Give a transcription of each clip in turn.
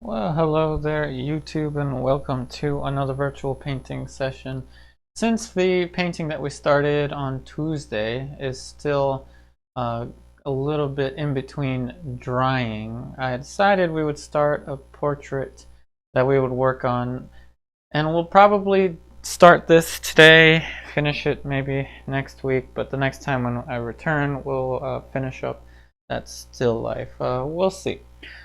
Well, hello there, YouTube, and welcome to another virtual painting session. Since the painting that we started on Tuesday is still a little bit in between drying, I decided we would start a portrait that we would work on, and we'll probably start this today, finish it maybe next week, but the next time when I return, we'll finish up that still life. We'll see.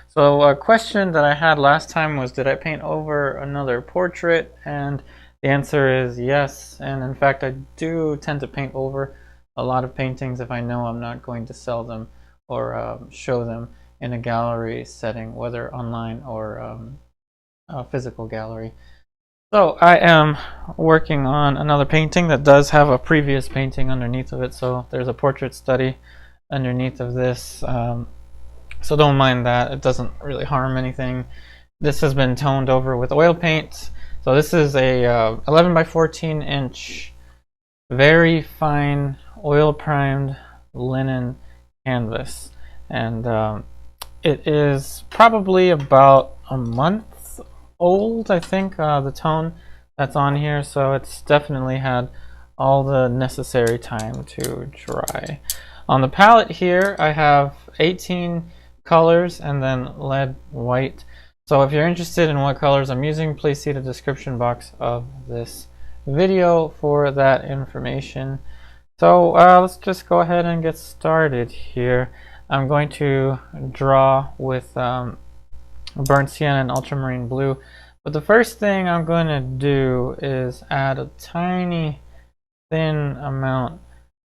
So a question that I had last time was, did I paint over another portrait? And the answer is yes. And in fact, I do tend to paint over a lot of paintings if I know I'm not going to sell them or show them in a gallery setting, whether online or a physical gallery. So I am working on another painting that does have a previous painting underneath of it. So there's a portrait study underneath of this. So don't mind that, it doesn't really harm anything. This has been toned over with oil paint. So this is a 11 by 14 inch very fine oil primed linen canvas, and it is probably about a month old, I think, the tone that's on here, so it's definitely had all the necessary time to dry. On the palette here I have 18 colors and then lead white. So if you're interested in what colors I'm using, please see the description box of this video for that information. So let's just go ahead and get started here. I'm going to draw with burnt sienna and ultramarine blue, but the first thing I'm going to do is add a tiny thin amount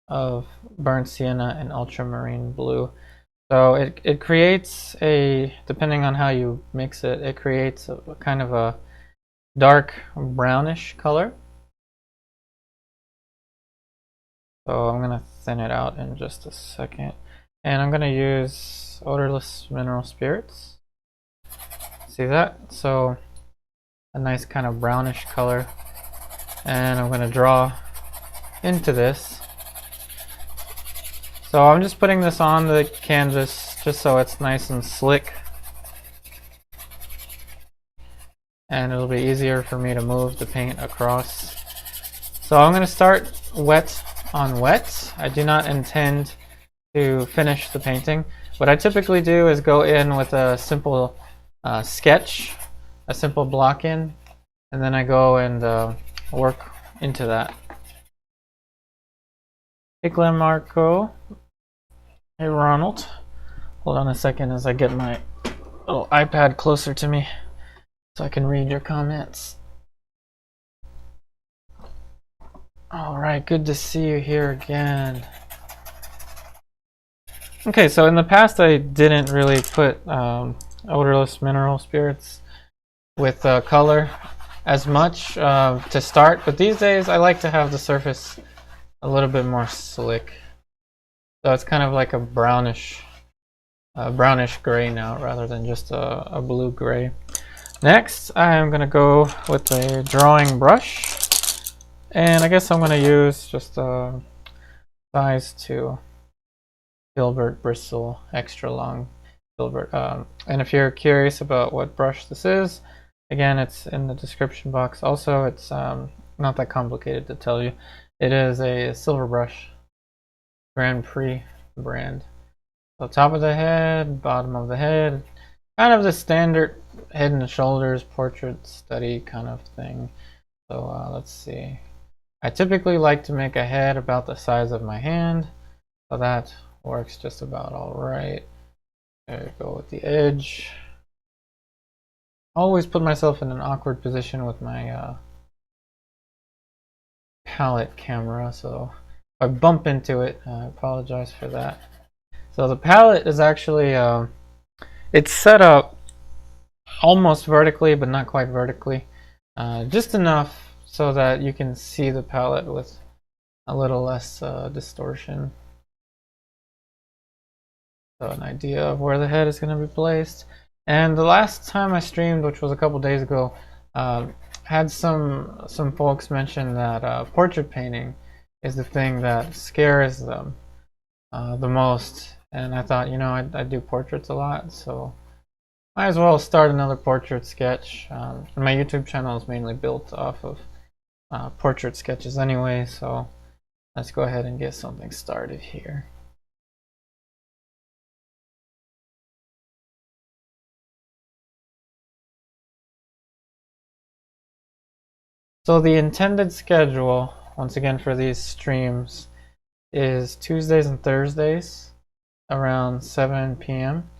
of burnt sienna and ultramarine blue. So it creates a, depending on how you mix it, it creates a kind of a dark brownish color. So I'm going to thin it out in just a second. And I'm going to use odorless mineral spirits. See that? So a nice kind of brownish color. And I'm going to draw into this. So I'm just putting this on the canvas just so it's nice and slick, and it'll be easier for me to move the paint across. So I'm going to start wet on wet. I do not intend to finish the painting. What I typically do is go in with a simple sketch, a simple block in, and then I go and work into that. Hey Glen Marco. Hey Ronald. Hold on a second as I get my little iPad closer to me so I can read your comments. Alright, good to see you here again. Okay, so in the past I didn't really put odorless mineral spirits with color as much to start, but these days I like to have the surface a little bit more slick. So it's kind of like a brownish gray now rather than just a blue gray. Next, I'm going to go with a drawing brush. And I guess I'm going to use just a size 2 filbert bristle, extra long filbert. And if you're curious about what brush this is, again, it's in the description box. Also, it's not that complicated to tell you. It is a silver brush. Grand Prix brand. So top of the head, bottom of the head, kind of the standard head and shoulders portrait study kind of thing. So let's see. I typically like to make a head about the size of my hand, so that works just about all right. There you go with the edge. Always put myself in an awkward position with my palette camera, so I bump into it. I apologize for that. So the palette is actually it's set up almost vertically, but not quite vertically, just enough so that you can see the palette with a little less distortion. So an idea of where the head is going to be placed. And the last time I streamed, which was a couple days ago, had some folks mention that portrait painting is the thing that scares them the most, and I thought, you know, I do portraits a lot, so Might as well start another portrait sketch. My YouTube channel is mainly built off of portrait sketches anyway, so let's go ahead and get something started here. So the intended schedule, once again for these streams, is Tuesdays and Thursdays around 7 p.m.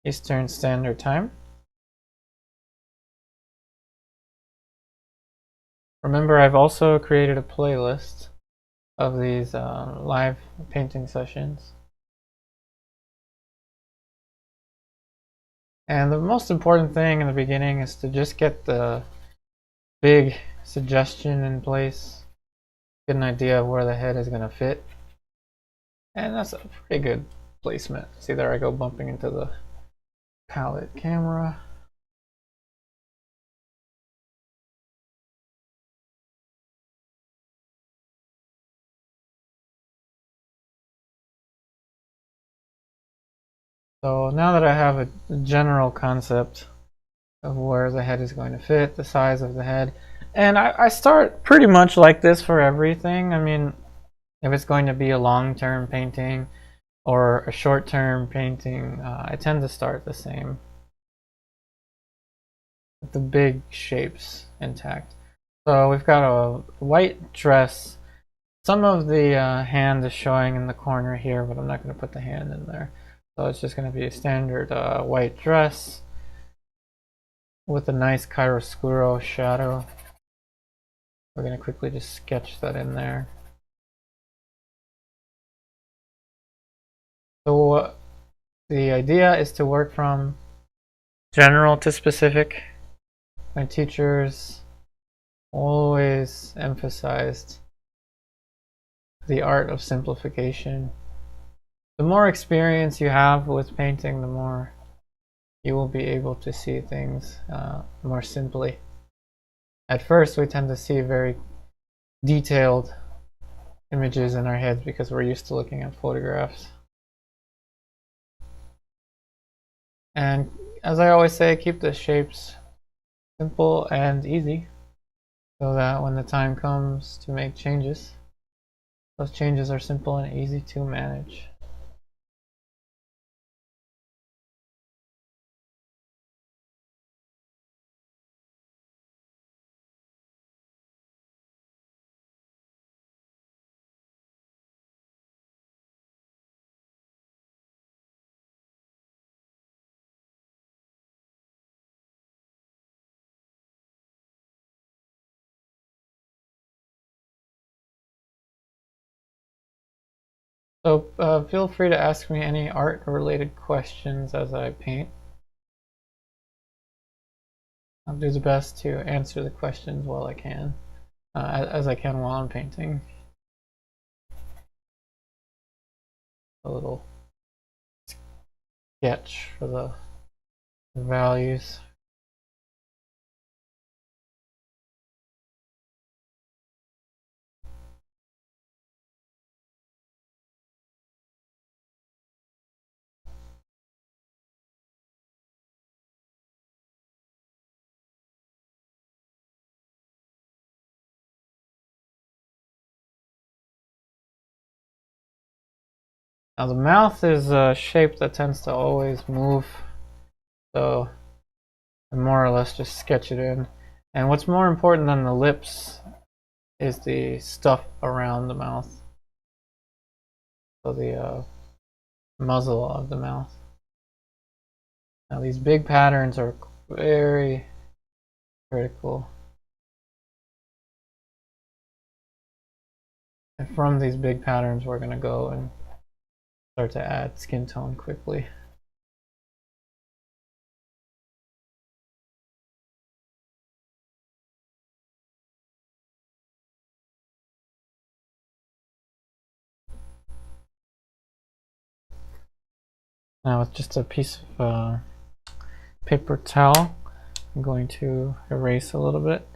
Eastern Standard Time. Remember, I've also created a playlist of these live painting sessions. And the most important thing in the beginning is to just get the big suggestion in place, get an idea of where the head is going to fit. And that's a pretty good placement. See, there I go bumping into the palette camera. So now that I have a general concept of where the head is going to fit, the size of the head, and I start pretty much like this for everything. I mean, if it's going to be a long-term painting or a short-term painting, I tend to start the same, with the big shapes intact. So we've got a white dress. Some of the hand is showing in the corner here, but I'm not going to put the hand in there. So it's just going to be a standard white dress with a nice chiaroscuro shadow. We're going to quickly just sketch that in there. So the idea is to work from general to specific. My teachers always emphasized the art of simplification. The more experience you have with painting, the more you will be able to see things more simply. At first, we tend to see very detailed images in our heads because we're used to looking at photographs. And as I always say, keep the shapes simple and easy so that when the time comes to make changes, those changes are simple and easy to manage. So feel free to ask me any art-related questions as I paint. I'll do the best to answer the questions while I can, as I can while I'm painting. A little sketch for the values. Now the mouth is a shape that tends to always move, so I more or less just sketch it in. And what's more important than the lips is the stuff around the mouth, so the muzzle of the mouth. Now these big patterns are very critical. And from these big patterns we're going to go and start to add skin tone quickly. Now with just a piece of paper towel, I'm going to erase a little bit.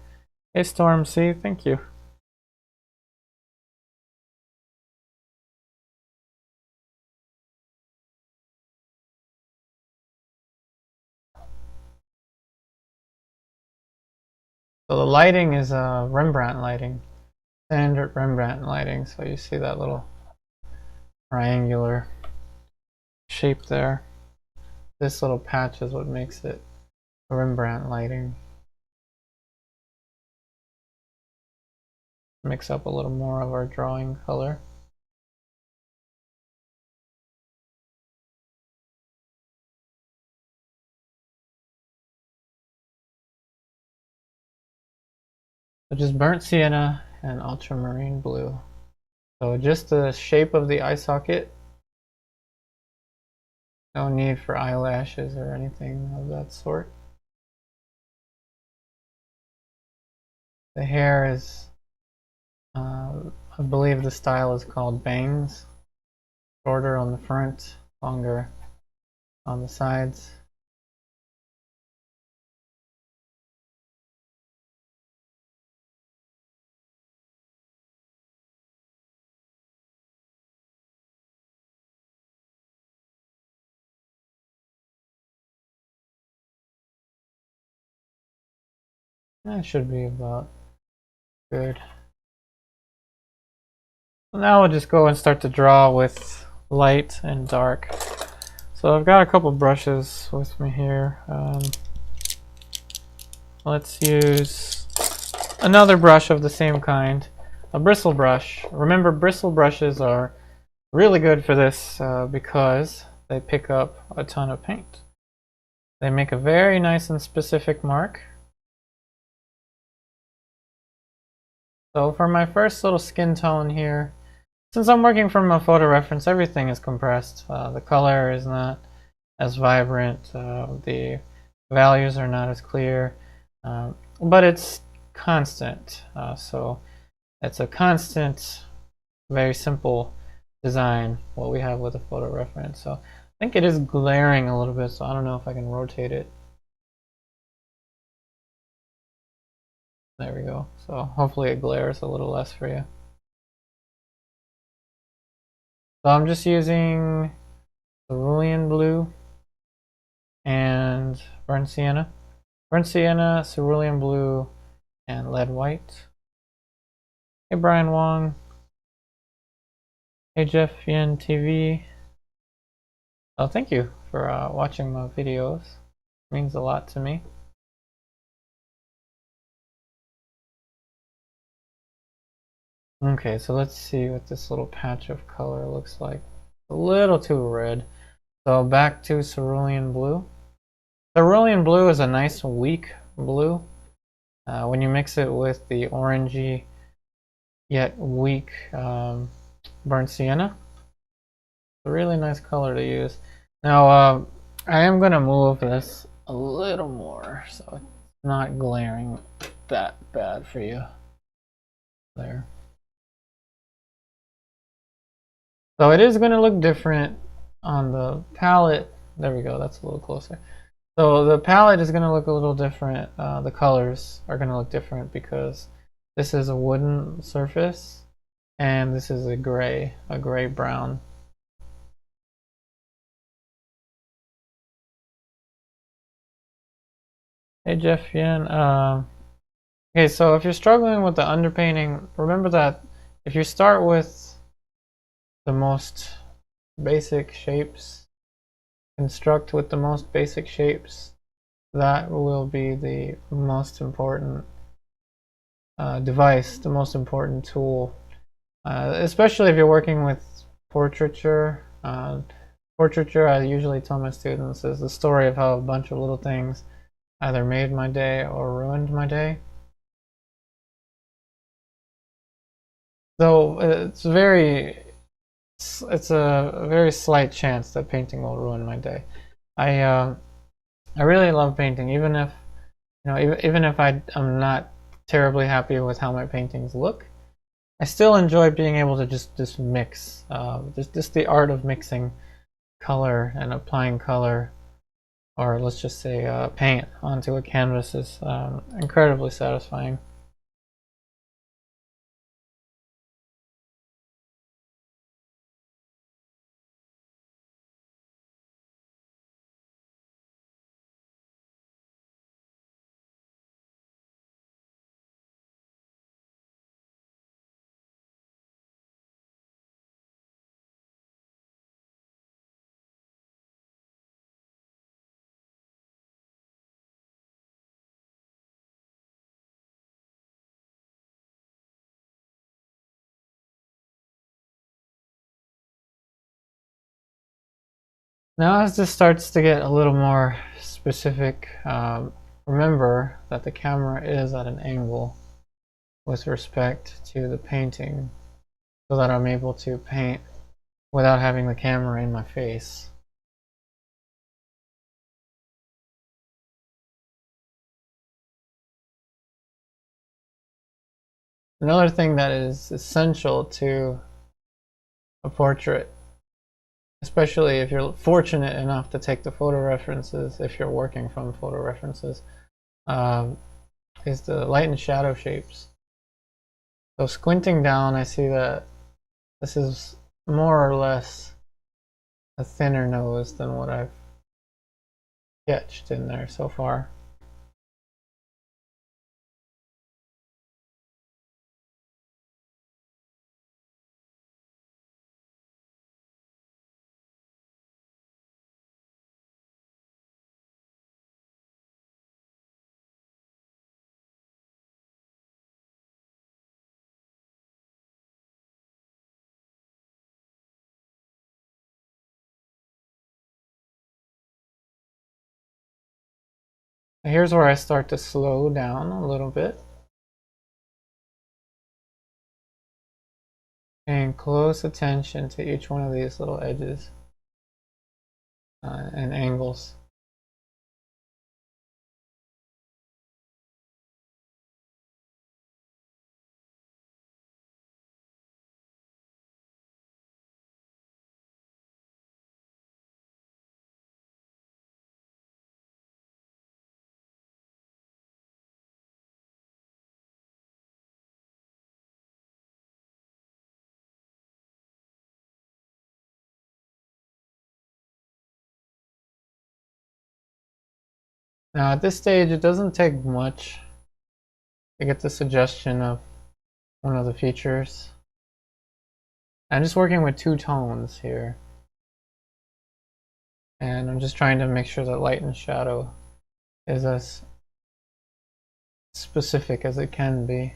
Hey Storm C, thank you. So the lighting is Rembrandt lighting, standard Rembrandt lighting. So you see that little triangular shape there. This little patch is what makes it Rembrandt lighting. Mix up a little more of our drawing color. So just burnt sienna and ultramarine blue. So just the shape of the eye socket. No need for eyelashes or anything of that sort. The hair is, I believe the style is called bangs. Shorter on the front, longer on the sides. That should be about good. So now we'll just go and start to draw with light and dark. So I've got a couple brushes with me here. Let's use another brush of the same kind, a bristle brush. Remember, bristle brushes are really good for this because they pick up a ton of paint. They make a very nice and specific mark. So for my first little skin tone here, since I'm working from a photo reference, everything is compressed. The color is not as vibrant, the values are not as clear, but it's constant. So it's a constant, very simple design, what we have with a photo reference. So I think it is glaring a little bit, so I don't know if I can rotate it. There we go. So hopefully it glares a little less for you. So I'm just using Cerulean Blue and burnt sienna. Burnt sienna, cerulean blue, and lead white. Hey Brian Wong. Hey Jeff Yen TV. Oh, thank you for watching my videos. It means a lot to me. Okay, so let's see what this little patch of color looks like. A little too red. So back to cerulean blue. Cerulean blue is a nice weak blue. When you mix it with the orangey yet weak burnt sienna, it's a really nice color to use. Now I am going to move this a little more so it's not glaring that bad for you. There. So it is going to look different on the palette. There we go, that's a little closer. So the palette is going to look a little different. The colors are going to look different because this is a wooden surface and this is a gray brown. Hey Jeff Yen. Okay, so if you're struggling with the underpainting, remember that if you start with the most basic shapes, construct with the most basic shapes, that will be the most important device, the most important tool, especially if you're working with portraiture. Portraiture, I usually tell my students, is the story of how a bunch of little things either made my day or ruined my day. So it's a very slight chance that painting will ruin my day. I really love painting, even if even if I'm not terribly happy with how my paintings look. I still enjoy being able to just mix. Just the art of mixing color and applying color, or let's just say paint onto a canvas is incredibly satisfying. Now as this starts to get a little more specific, remember that the camera is at an angle with respect to the painting so that I'm able to paint without having the camera in my face. Another thing that is essential to a portrait, especially if you're fortunate enough to take the photo references, if you're working from photo references, is the light and shadow shapes. So squinting down, I see that this is more or less a thinner nose than what I've sketched in there so far. Here's where I start to slow down a little bit. Paying close attention to each one of these little edges and angles. Now at this stage it doesn't take much to get the suggestion of one of the features. I'm just working with two tones here. And I'm just trying to make sure that light and shadow is as specific as it can be.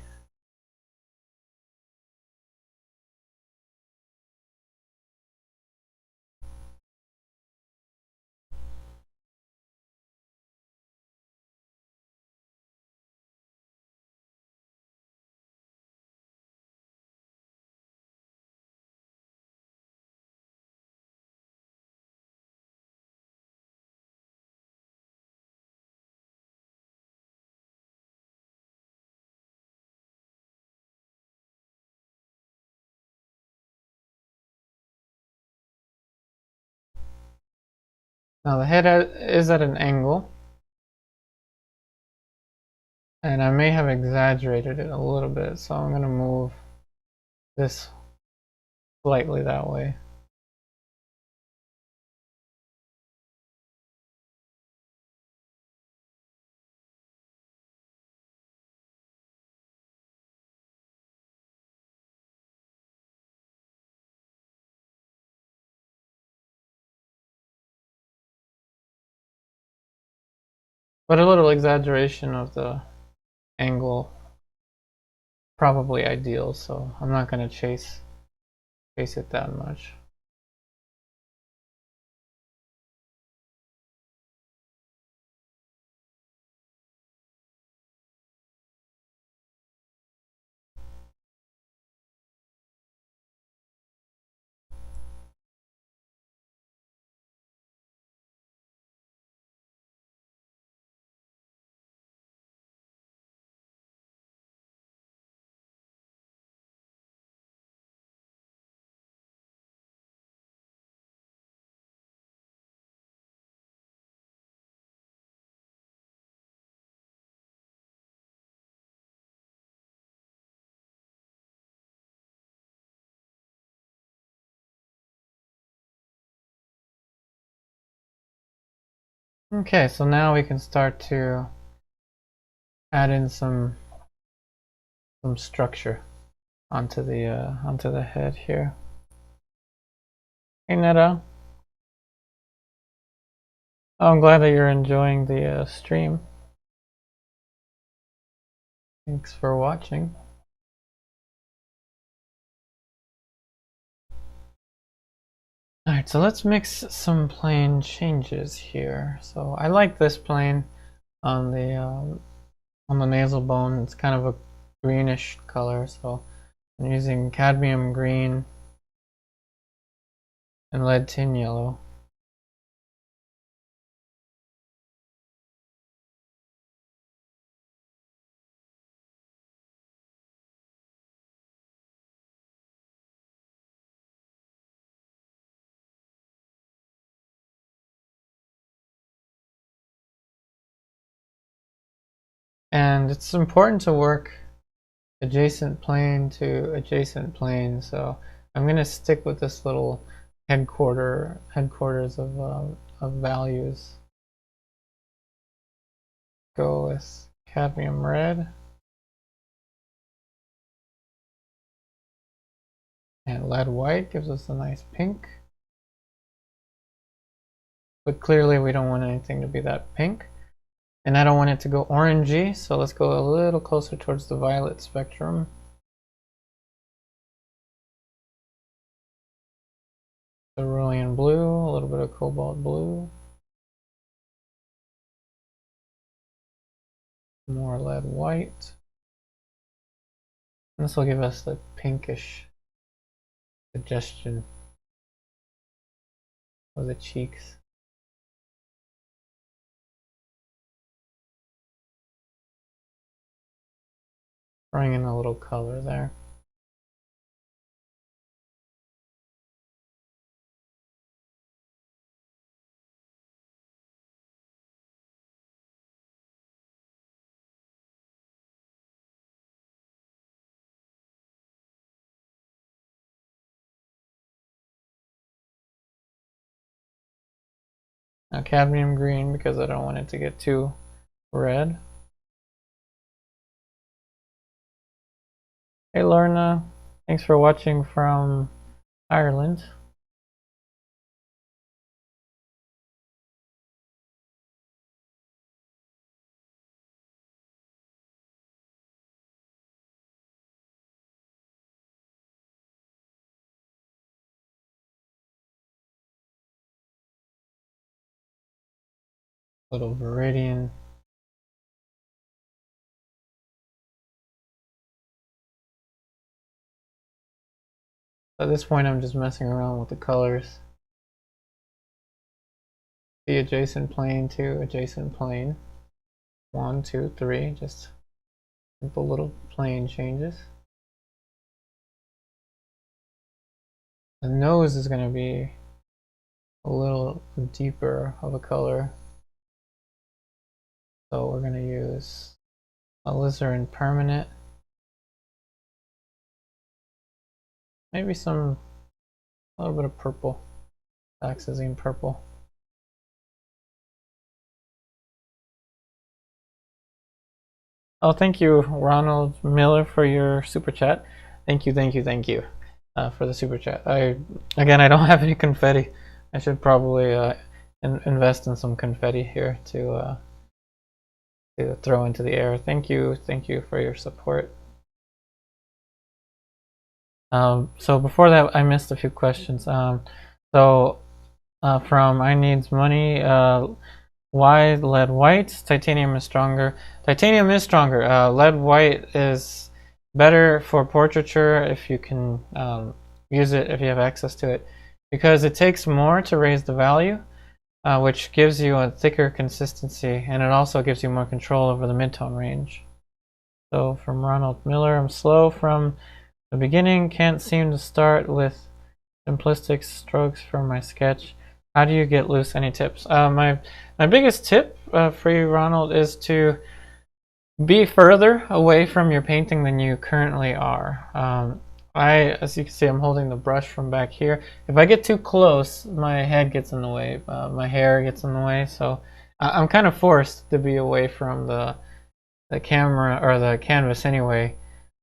Now the head is at an angle, and I may have exaggerated it a little bit, so I'm going to move this slightly that way. But a little exaggeration of the angle, probably ideal, so I'm not going to chase it that much. Okay, so now we can start to add in some structure onto the head here. Hey Netta. Oh, I'm glad that you're enjoying the stream. Thanks for watching. Alright, so let's mix some plane changes here. So I like this plane on the nasal bone. It's kind of a greenish color, so I'm using cadmium green and lead tin yellow. And it's important to work adjacent plane to adjacent plane, so I'm going to stick with this little headquarters of values. Go with cadmium red and lead white gives us a nice pink, but clearly we don't want anything to be that pink. And I don't want it to go orangey, so let's go a little closer towards the violet spectrum. Cerulean blue, a little bit of cobalt blue. More lead white. And this will give us the pinkish suggestion of the cheeks. Throwing in a little color there. Now cadmium green because I don't want it to get too red. Hey Lorna, thanks for watching from Ireland. Little Viridian. At this point I'm just messing around with the colors. The adjacent plane to adjacent plane. 1, 2, 3, just simple little plane changes. The nose is going to be a little deeper of a color. So we're going to use Alizarin Permanent. Maybe a little bit of purple. Dioxazine purple. Oh, thank you, Ronald Miller, for your super chat. Thank you for the super chat. Again, I don't have any confetti. I should probably invest in some confetti here to throw into the air. Thank you for your support. So before that, I missed a few questions. From I Needs Money, why lead white? Titanium is stronger. Titanium is stronger. Lead white is better for portraiture if you can use it, if you have access to it, because it takes more to raise the value, which gives you a thicker consistency, and it also gives you more control over the midtone range. So from Ronald Miller, I'm slow from the beginning, can't seem to start with simplistic strokes for my sketch. How do you get loose? Any tips? My biggest tip for you, Ronald, is to be further away from your painting than you currently are. As you can see, I'm holding the brush from back here. If I get too close, my head gets in the way, my hair gets in the way, so I'm kind of forced to be away from the camera or the canvas anyway.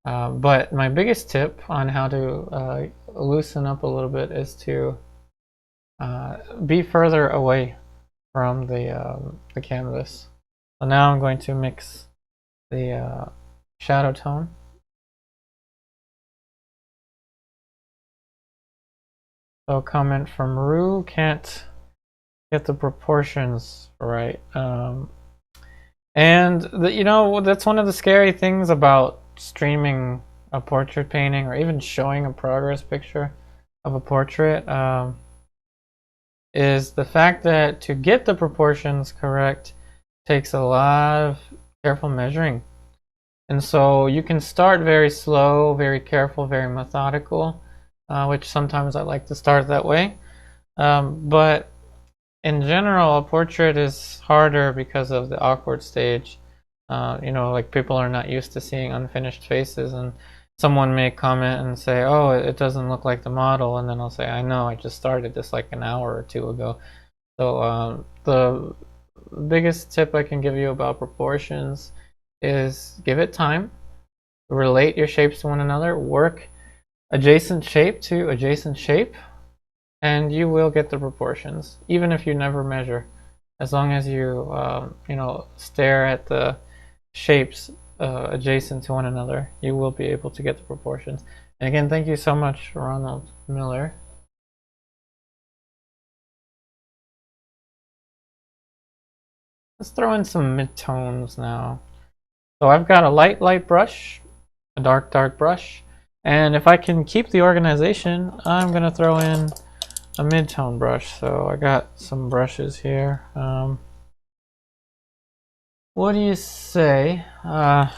But my biggest tip on how to loosen up a little bit is to be further away from the canvas. So now I'm going to mix the shadow tone. So comment from Rue, can't get the proportions right. And you know, that's one of the scary things about streaming a portrait painting, or even showing a progress picture of a portrait, is the fact that to get the proportions correct takes a lot of careful measuring. And so you can start very slow, very careful, very methodical, which sometimes I like to start that way. But in general, a portrait is harder because of the awkward stage. You know, like people are not used to seeing unfinished faces, and someone may comment and say, "Oh, it doesn't look like the model," and then I'll say, "I know, I just started this like an hour or two ago." So the biggest tip I can give you about proportions is give it time, relate your shapes to one another, work adjacent shape to adjacent shape, and you will get the proportions, even if you never measure. As long as you you know, stare at the shapes adjacent to one another, you will be able to get the proportions. And again, thank you so much, Ronald Miller. Let's throw in some midtones now. So I've got a light brush, a dark brush, and if I can keep the organization, I'm going to throw in a mid-tone brush. So I got some brushes here. What do you say? I'm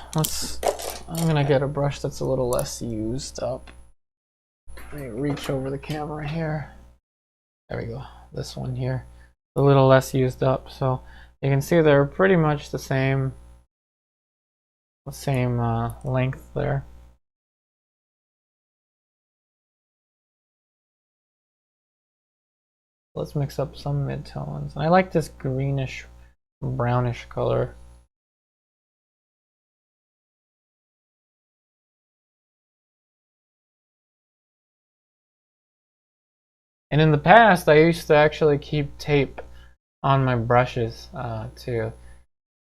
going to get a brush that's a little less used up. Let me reach over the camera here. There we go. This one here, a little less used up. So you can see they're pretty much the same length there. Let's mix up some midtones. I like this greenish brownish color. And in the past, I used to actually keep tape on my brushes to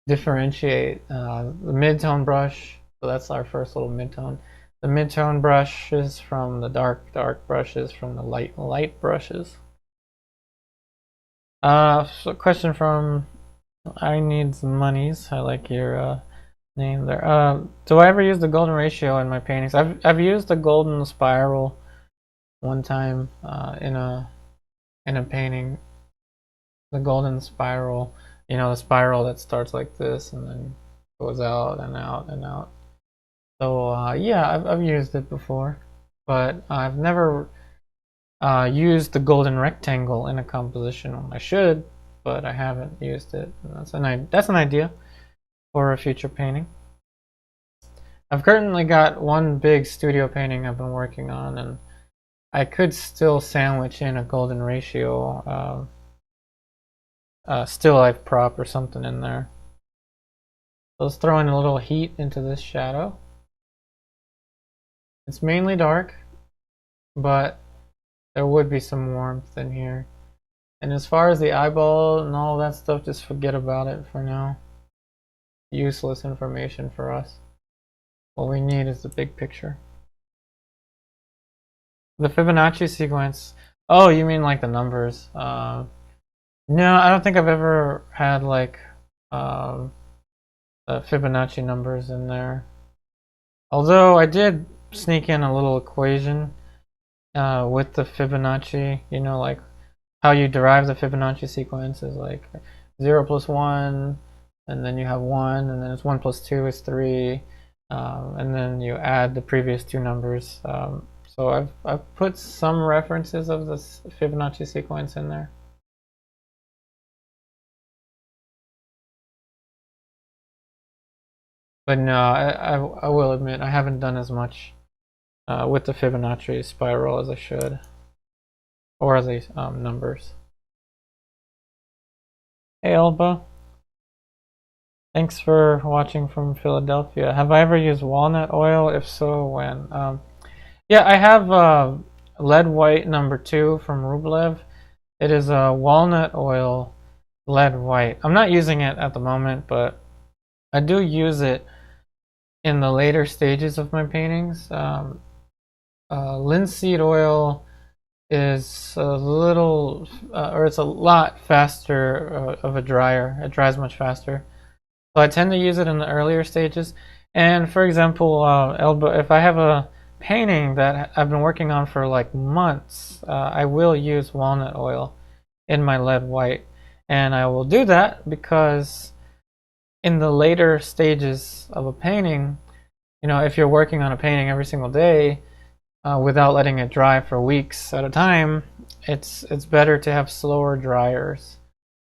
differentiate the mid-tone brush. So that's our first little mid-tone. The mid-tone brushes from the dark brushes from the light brushes. So question from I Need Some Monies. I like your name there. Do I ever use the golden ratio in my paintings? I've used the golden spiral one time in a painting. The golden spiral, you know, the spiral that starts like this and then goes out and out and out. So yeah, I've used it before, but I've never used the golden rectangle in a composition. I should, but I haven't used it. That's an idea for a future painting. I've currently got one big studio painting I've been working on, and I could still sandwich in a golden ratio still life prop or something in there. So let's throw in a little heat into this shadow. It's mainly dark, but there would be some warmth in here. And as far as the eyeball and all that stuff, just forget about it for now. Useless information for us. What we need is the big picture. The Fibonacci sequence. Oh, you mean like the numbers? No, I don't think I've ever had like Fibonacci numbers in there. Although I did sneak in a little equation with the Fibonacci, you know, like how you derive the Fibonacci sequence is like 0 plus 1, and then you have 1, and then it's 1 plus 2 is 3, and then you add the previous two numbers. So I've put some references of this Fibonacci sequence in there. But no, I will admit I haven't done as much with the Fibonacci spiral as I should, or the numbers. Hey Elba, thanks for watching from Philadelphia. Have I ever used walnut oil? If so, when? Yeah, I have lead white number 2 from Rublev. It is a walnut oil lead white. I'm not using it at the moment, but I do use it in the later stages of my paintings. Linseed oil is a little, or it's a lot faster of a dryer. It dries much faster. So I tend to use it in the earlier stages. And for example, elbow, if I have a painting that I've been working on for like months, I will use walnut oil in my lead white. And I will do that because in the later stages of a painting, you know, if you're working on a painting every single day without letting it dry for weeks at a time, it's better to have slower dryers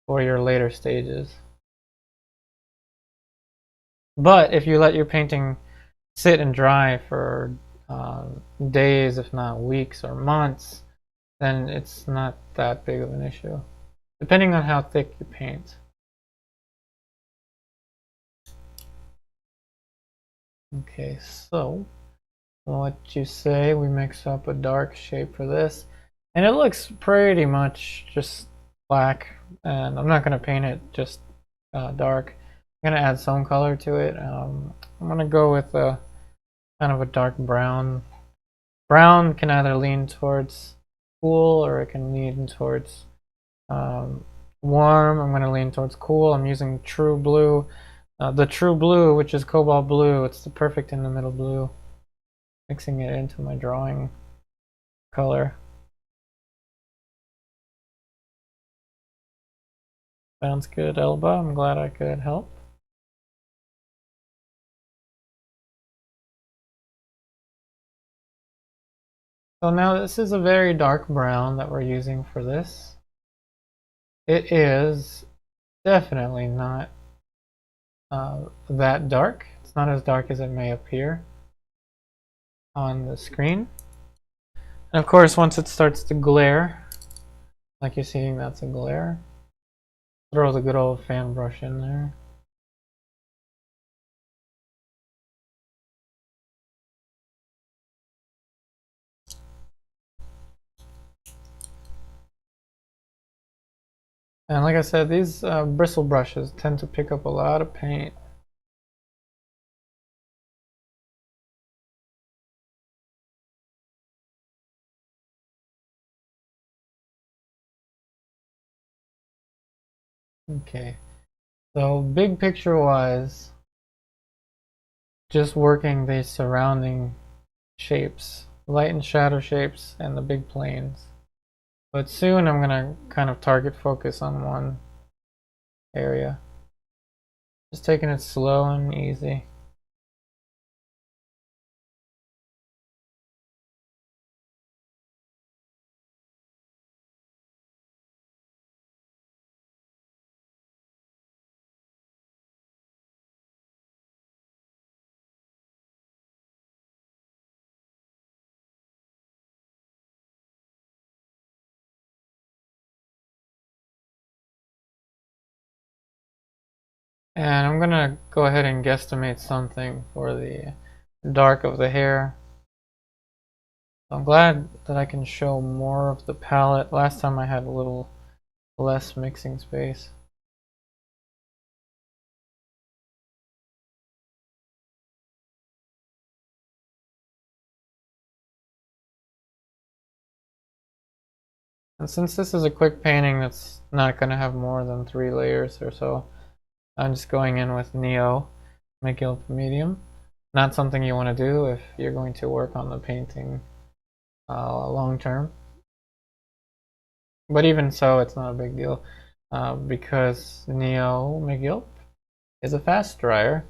for your later stages. But if you let your painting sit and dry for days, if not weeks or months, then it's not that big of an issue, depending on how thick you paint. Okay, so what you say, we mix up a dark shape for this, and it looks pretty much just black, and I'm not going to paint it just dark. I'm going to add some color to it. I'm going to go with a kind of a dark brown. Brown can either lean towards cool or it can lean towards warm. I'm going to lean towards cool. I'm using True Blue. The True Blue, which is Cobalt Blue, it's the perfect in the middle blue. Mixing it into my drawing color. Sounds good, Elba. I'm glad I could help. So now this is a very dark brown that we're using for this. It is definitely not that dark. It's not as dark as it may appear on the screen. And of course, once it starts to glare, like you're seeing, that's a glare. Throw the good old fan brush in there. And like I said, these bristle brushes tend to pick up a lot of paint. Okay, so big picture wise, just working the surrounding shapes, light and shadow shapes, and the big planes. But soon I'm going to kind of target focus on one area. Just taking it slow and easy. And I'm going to go ahead and guesstimate something for the dark of the hair. I'm glad that I can show more of the palette. Last time I had a little less mixing space. And since this is a quick painting that's not going to have more than 3 layers or so, I'm just going in with Neo-Megilp medium. Not something you want to do if you're going to work on the painting long term. But even so, it's not a big deal because Neo-Megilp is a fast dryer,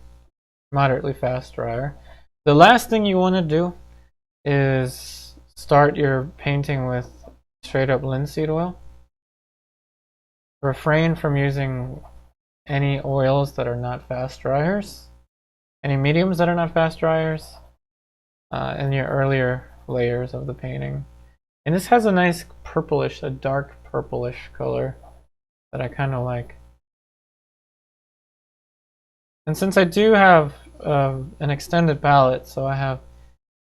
moderately fast dryer. The last thing you want to do is start your painting with straight up linseed oil. Refrain from using any oils that are not fast dryers, any mediums that are not fast dryers in your earlier layers of the painting. And this has a nice purplish, a dark purplish color that I kind of like. And since I do have an extended palette, so I have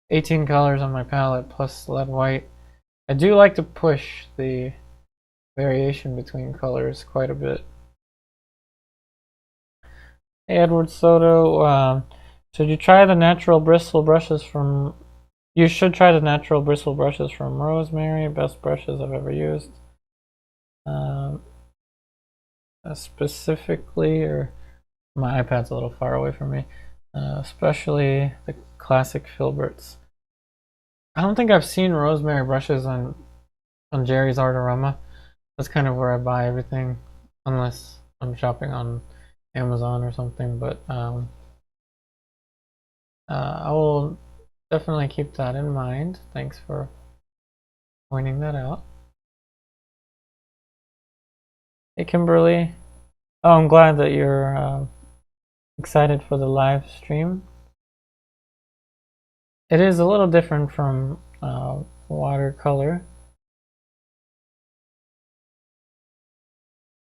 18 colors on my palette plus lead white, I do like to push the variation between colors quite a bit. Hey Edward Soto, should you try the natural bristle brushes from You should try the natural bristle brushes from Rosemary. Best brushes I've ever used. Specifically, or my iPad's a little far away from me. Especially the classic filberts. I don't think I've seen Rosemary brushes on Jerry's Artarama. That's kind of where I buy everything, unless I'm shopping on Amazon or something. But I will definitely keep that in mind. Thanks for pointing that out. Hey, Kimberly. Oh, I'm glad that you're excited for the live stream. It is a little different from watercolor.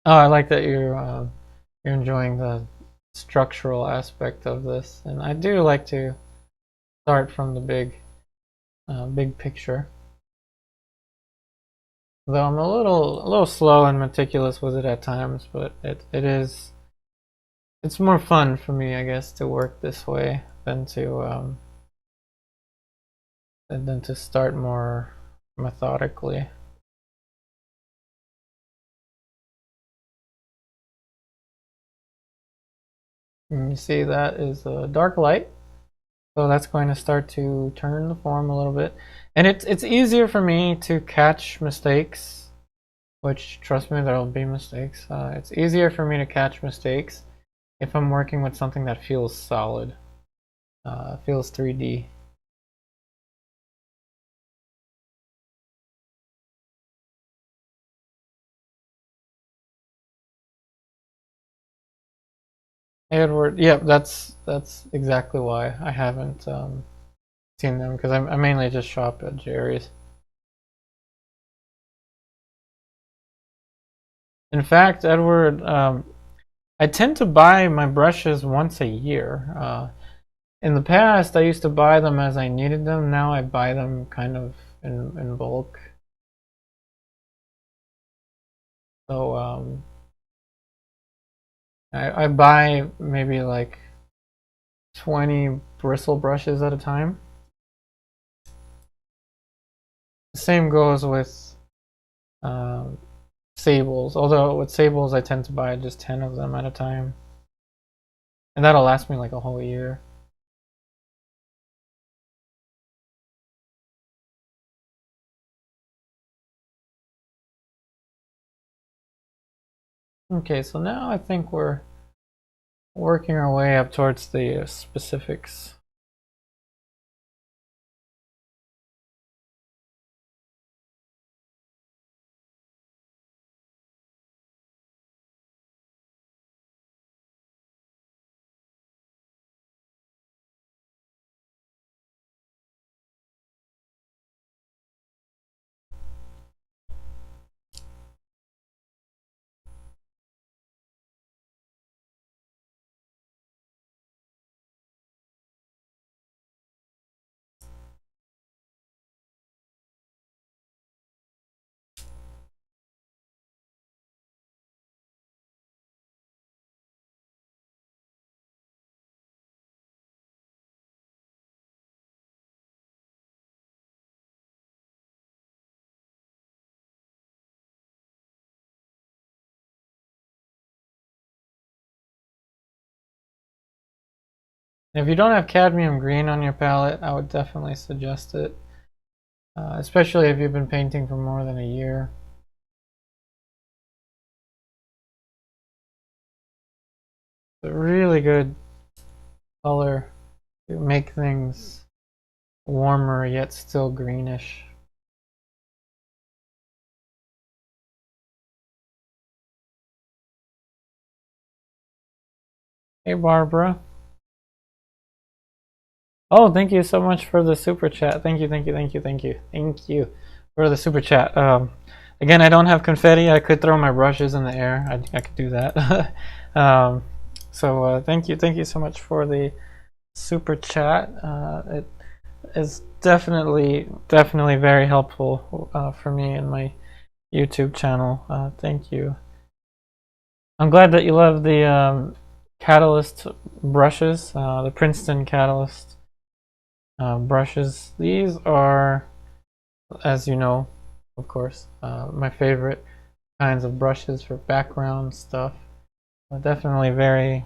Oh, I like that you're enjoying the structural aspect of this, and I do like to start from the big picture. Though I'm a little slow and meticulous with it at times, but it's more fun for me, I guess, to work this way than to start more methodically. And you see that is a dark light, so that's going to start to turn the form a little bit, and it's easier for me to catch mistakes, which, trust me, there'll be mistakes. It's easier for me to catch mistakes if I'm working with something that feels solid, feels 3D. Edward, yeah, that's exactly why I haven't seen them, because I mainly just shop at Jerry's. In fact, Edward, I tend to buy my brushes once a year. In the past, I used to buy them as I needed them. Now I buy them kind of in bulk. So I buy maybe like 20 bristle brushes at a time. The same goes with Sables, although with Sables I tend to buy just 10 of them at a time. And that'll last me like a whole year. Okay, so now I think we're working our way up towards the specifics. If you don't have cadmium green on your palette, I would definitely suggest it, especially if you've been painting for more than a year. It's a really good color to make things warmer yet still greenish. Hey Barbara. Oh, thank you so much for the super chat. Thank you for the super chat. Again, I don't have confetti. I could throw my brushes in the air. I could do that. So thank you so much for the super chat. It is definitely very helpful for me and my YouTube channel. Thank you. I'm glad that you love the Catalyst brushes, the Princeton Catalyst. brushes. These are, as you know, of course, my favorite kinds of brushes for background stuff. Definitely very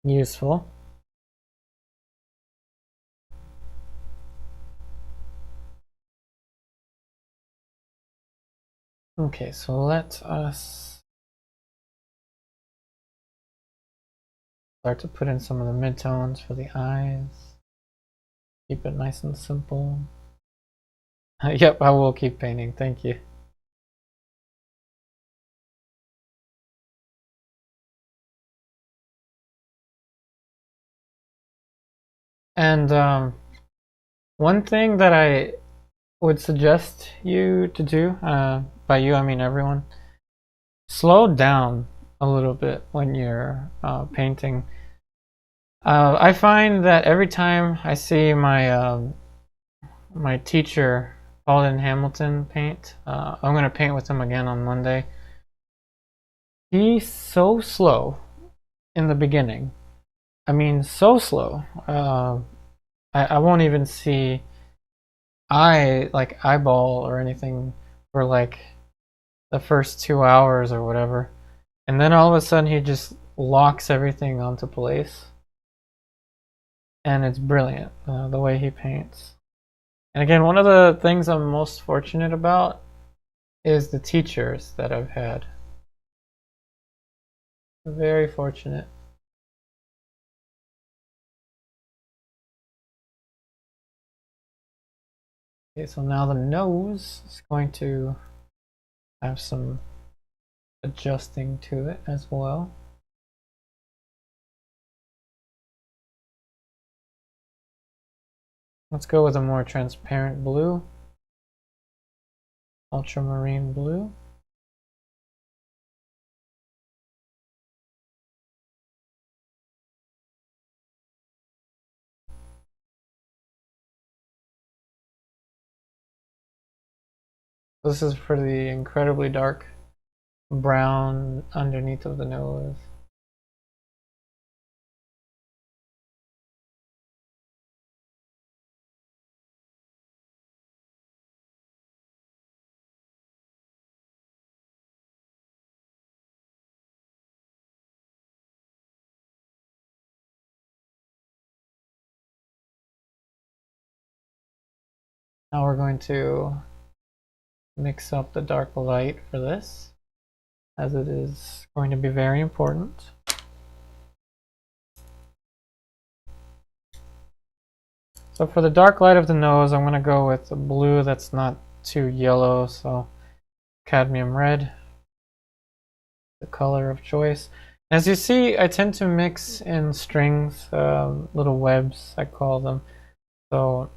useful. Okay, so let us start to put in some of the midtones for the eyes. Keep it nice and simple. Yep, I will keep painting, thank you. And one thing that I would suggest you to do, by you I mean everyone, slow down a little bit when you're painting. I find that every time I see my teacher, Alden Hamilton, paint, I'm going to paint with him again on Monday. He's so slow in the beginning. I mean, so slow. I won't even see eyeball or anything for like the first 2 hours or whatever, and then all of a sudden he just locks everything onto place, and it's brilliant the way he paints. And again, one of the things I'm most fortunate about is the teachers that I've had. Very fortunate. Okay, so now the nose is going to have some adjusting to it as well. Let's go with a more transparent blue. Ultramarine blue. This is for the incredibly dark brown underneath of the nose. Now we're going to mix up the dark light for this, as it is going to be very important. So for the dark light of the nose, I'm going to go with a blue that's not too yellow, so Cadmium Red, the color of choice. As you see, I tend to mix in strings, little webs, I call them. So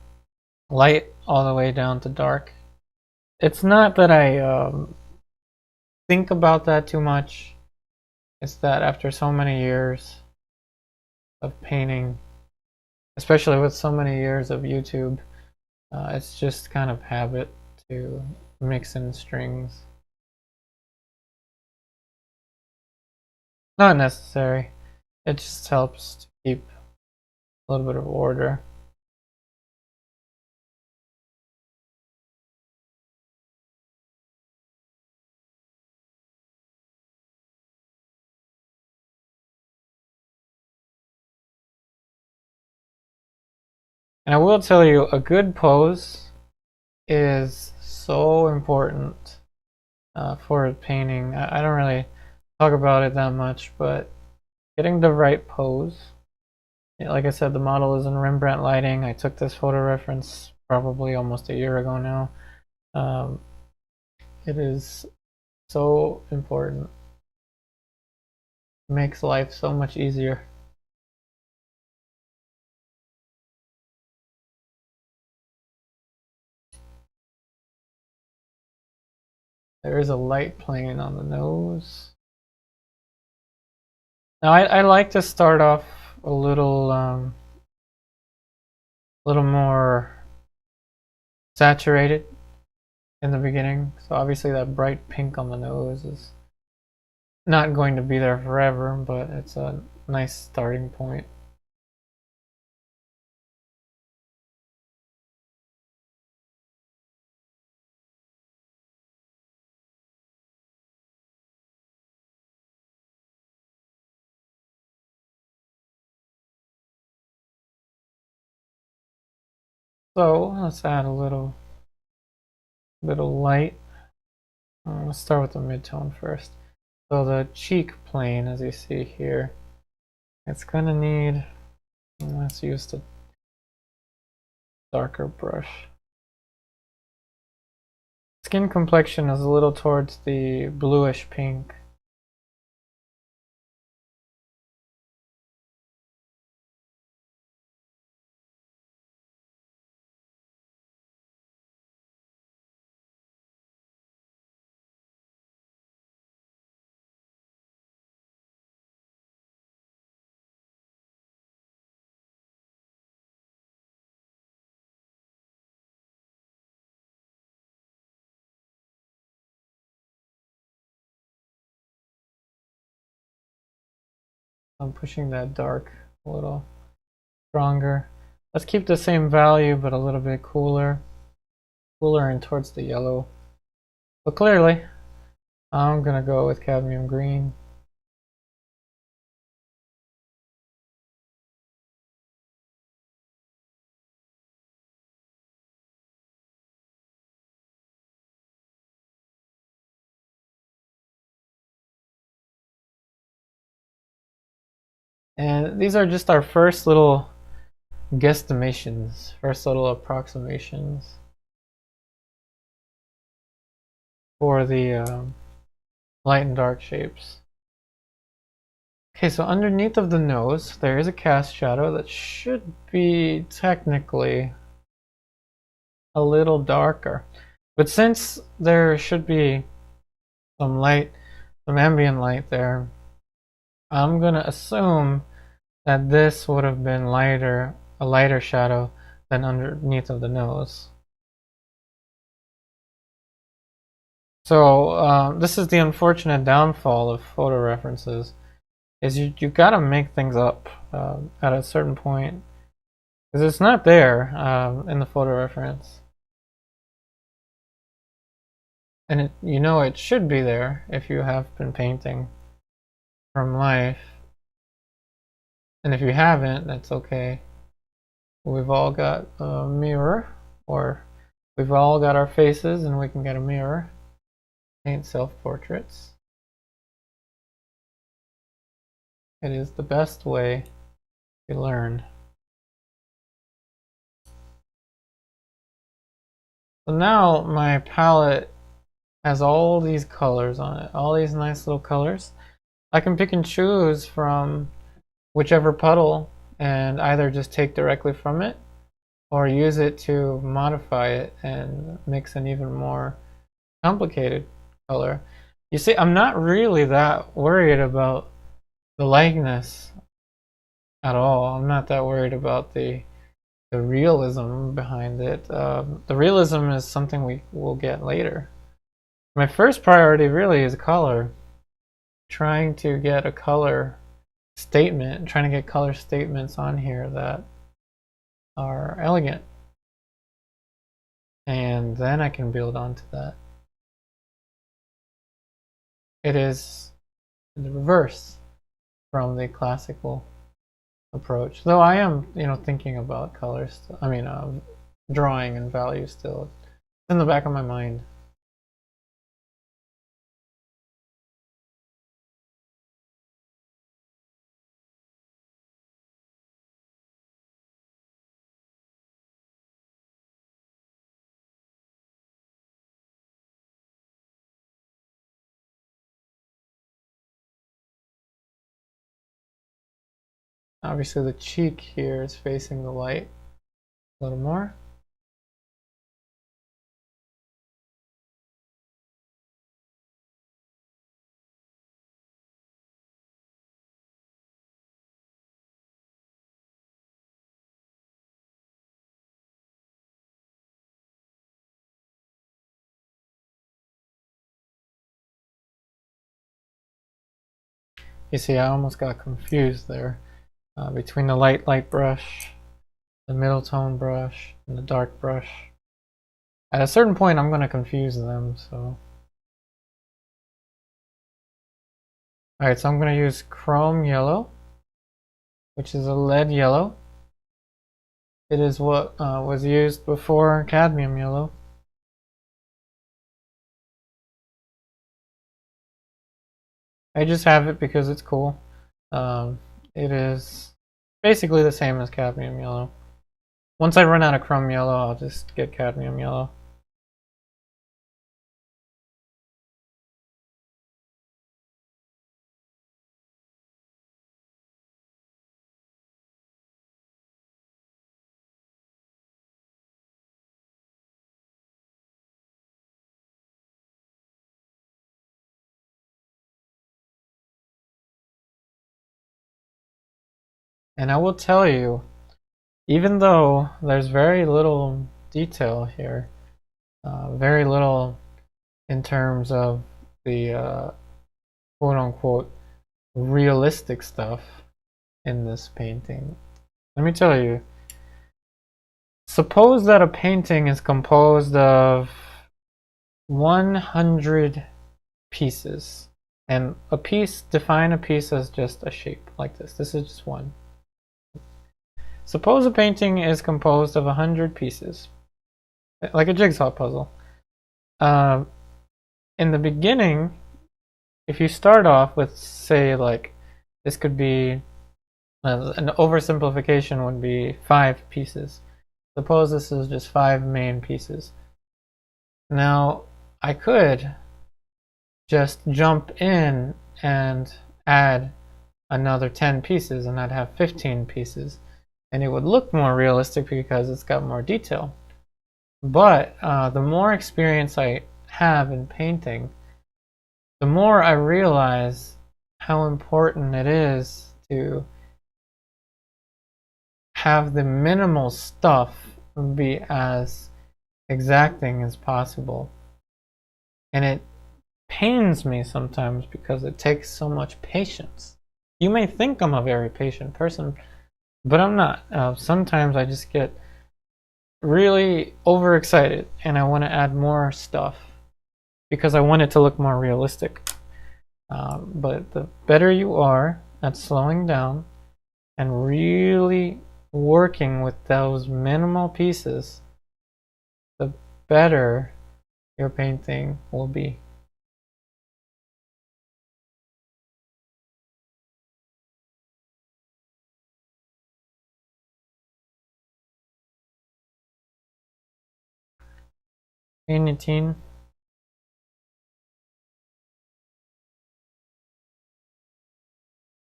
light all the way down to dark. It's not that I think about that too much. It's that after so many years of painting, especially with so many years of YouTube, it's just kind of habit to mix in strings. Not necessary. It just helps to keep a little bit of order. And I will tell you, a good pose is so important for painting. I don't really talk about it that much, but getting the right pose. Like I said, the model is in Rembrandt lighting. I took this photo reference probably almost a year ago now. It is so important. It makes life so much easier. There is a light playing on the nose. Now I like to start off a little more saturated in the beginning. So obviously that bright pink on the nose is not going to be there forever, but it's a nice starting point. So let's add a little light. Let's start with the mid-tone first. So the cheek plane, as you see here, it's gonna need, let's use the darker brush. Skin complexion is a little towards the bluish pink. I'm pushing that dark a little stronger. Let's keep the same value, but a little bit cooler and towards the yellow. But clearly, I'm gonna go with cadmium green. And these are just our first little guesstimations, first little approximations for the light and dark shapes. Okay, so underneath of the nose, there is a cast shadow that should be technically a little darker. But since there should be some light, some ambient light there, I'm gonna assume that this would have been lighter, a lighter shadow than underneath of the nose. So this is the unfortunate downfall of photo references, is you gotta make things up at a certain point, because it's not there in the photo reference. And you know it should be there if you have been painting from life. And if you haven't, that's okay. We've all got a mirror, or we've all got our faces and we can get a mirror. Paint self-portraits. It is the best way to learn. So now my palette has all these colors on it, all these nice little colors. I can pick and choose from whichever puddle and either just take directly from it or use it to modify it and mix an even more complicated color. You see, I'm not really that worried about the likeness at all. I'm not that worried about the realism behind it. The realism is something we will get later. My first priority really is color. Trying to get a color statement, trying to get color statements on here that are elegant. And then I can build onto that. It is the reverse from the classical approach. Though I am, thinking about colors. I mean, drawing and value still. It's in the back of my mind. Obviously the cheek here is facing the light a little more. You see, I almost got confused there between the light brush, the middle tone brush, and the dark brush. At a certain point, I'm going to confuse them, so. Alright, so I'm going to use chrome yellow, which is a lead yellow. It is what was used before cadmium yellow. I just have it because it's cool. It is basically the same as cadmium yellow. Once I run out of chrome yellow, I'll just get cadmium yellow. And I will tell you, even though there's very little detail here, very little in terms of the quote-unquote realistic stuff in this painting. Let me tell you, suppose that a painting is composed of 100 pieces, and a piece, define a piece as just a shape like this. This is just one. Suppose a painting is composed of 100 pieces, like a jigsaw puzzle. In the beginning, if you start off with, say, like, this could be, an oversimplification would be 5 pieces. Suppose this is just 5 main pieces. Now, I could just jump in and add another 10 pieces, and I'd have 15 pieces. And it would look more realistic because it's got more detail. But the more experience I have in painting, the more I realize how important it is to have the minimal stuff be as exacting as possible. And it pains me sometimes because it takes so much patience. You may think I'm a very patient person, but I'm not. Sometimes I just get really overexcited and I want to add more stuff because I want it to look more realistic. But the better you are at slowing down and really working with those minimal pieces, the better your painting will be. Anything.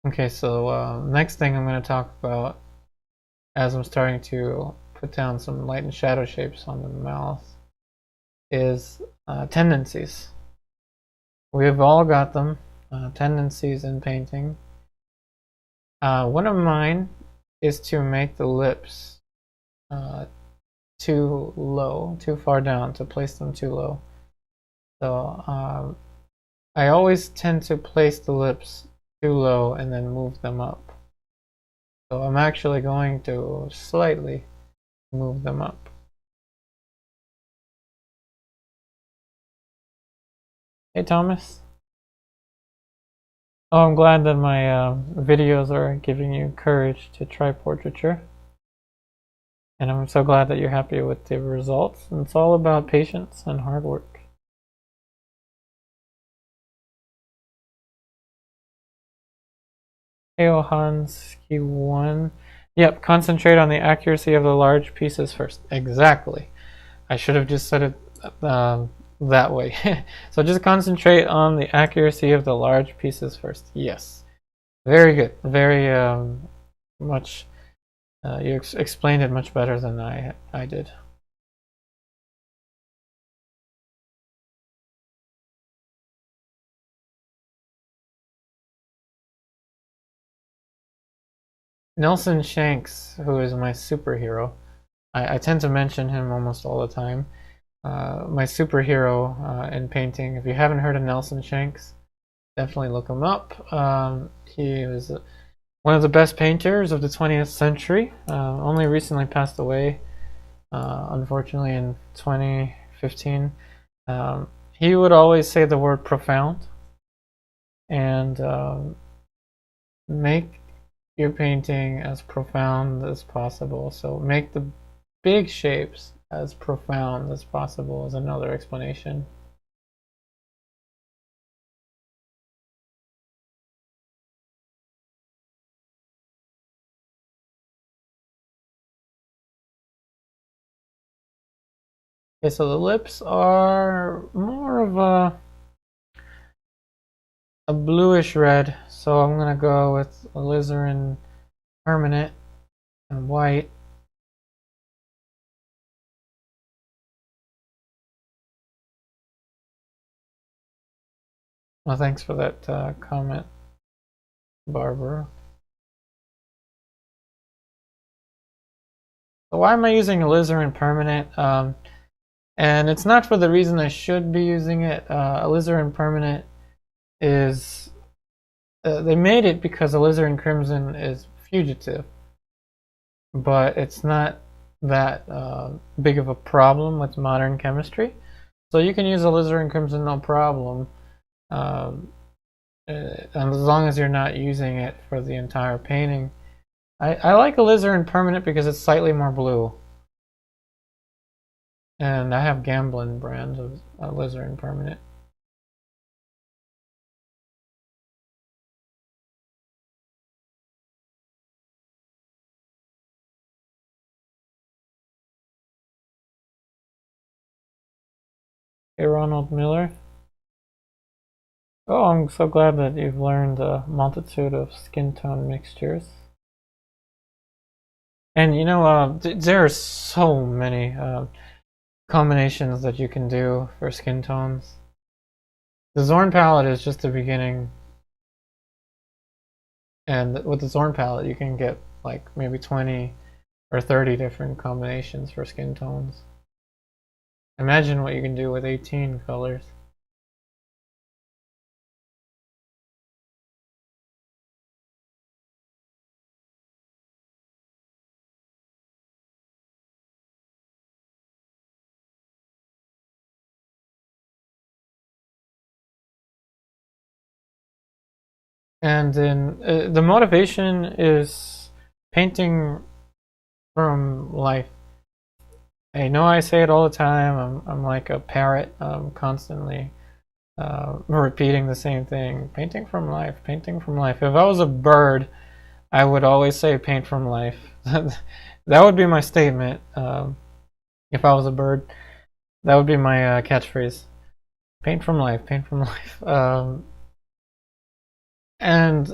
Okay, so next thing I'm going to talk about, as I'm starting to put down some light and shadow shapes on the mouth, is tendencies. We've all got them, tendencies in painting. One of mine is to make the lips too low, too far down, to place them too low. So I always tend to place the lips too low and then move them up. So I'm actually going to slightly move them up. Hey Thomas. Oh, I'm glad that my videos are giving you courage to try portraiture. And I'm so glad that you're happy with the results. And it's all about patience and hard work. Hansky1. Yep, concentrate on the accuracy of the large pieces first. Exactly. I should have just said it that way. So just concentrate on the accuracy of the large pieces first. Yes. Very good. Very much. You explained it much better than I did. Nelson Shanks, who is my superhero, I tend to mention him almost all the time. My superhero in painting. If you haven't heard of Nelson Shanks, definitely look him up. He was one of the best painters of the 20th century. Only recently passed away, unfortunately, in 2015. He would always say the word profound and make your painting as profound as possible. So make the big shapes as profound as possible is another explanation. Okay, so the lips are more of a bluish red, so I'm gonna go with alizarin permanent and white. Well, thanks for that comment, Barbara. So why am I using alizarin permanent? And it's not for the reason I should be using it. Alizarin permanent is they made it because Alizarin Crimson is fugitive, but it's not that big of a problem with modern chemistry. So you can use Alizarin Crimson no problem, as long as you're not using it for the entire painting. I like Alizarin permanent because it's slightly more blue. And I have Gamblin brands of Alizarin permanent. Hey, Ronald Miller. Oh, I'm so glad that you've learned a multitude of skin tone mixtures. And you know, there are so many combinations that you can do for skin tones. The Zorn palette is just the beginning. And with the Zorn palette, you can get like maybe 20 or 30 different combinations for skin tones. Imagine what you can do with 18 colors. And then the motivation is painting from life. I know I say it all the time. I'm like a parrot. I'm constantly repeating the same thing. Painting from life. Painting from life. If I was a bird, I would always say paint from life. That would be my statement. If I was a bird, that would be my catchphrase. Paint from life. Paint from life. And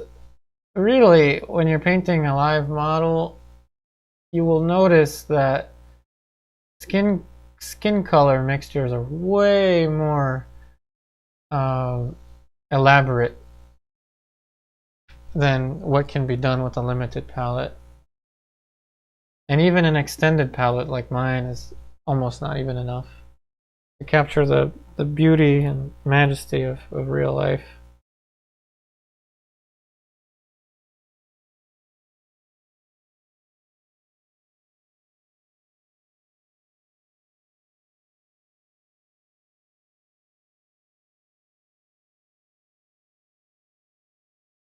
really, when you're painting a live model, you will notice that skin color mixtures are way more elaborate than what can be done with a limited palette. And even an extended palette like mine is almost not even enough to capture the beauty and majesty of real life.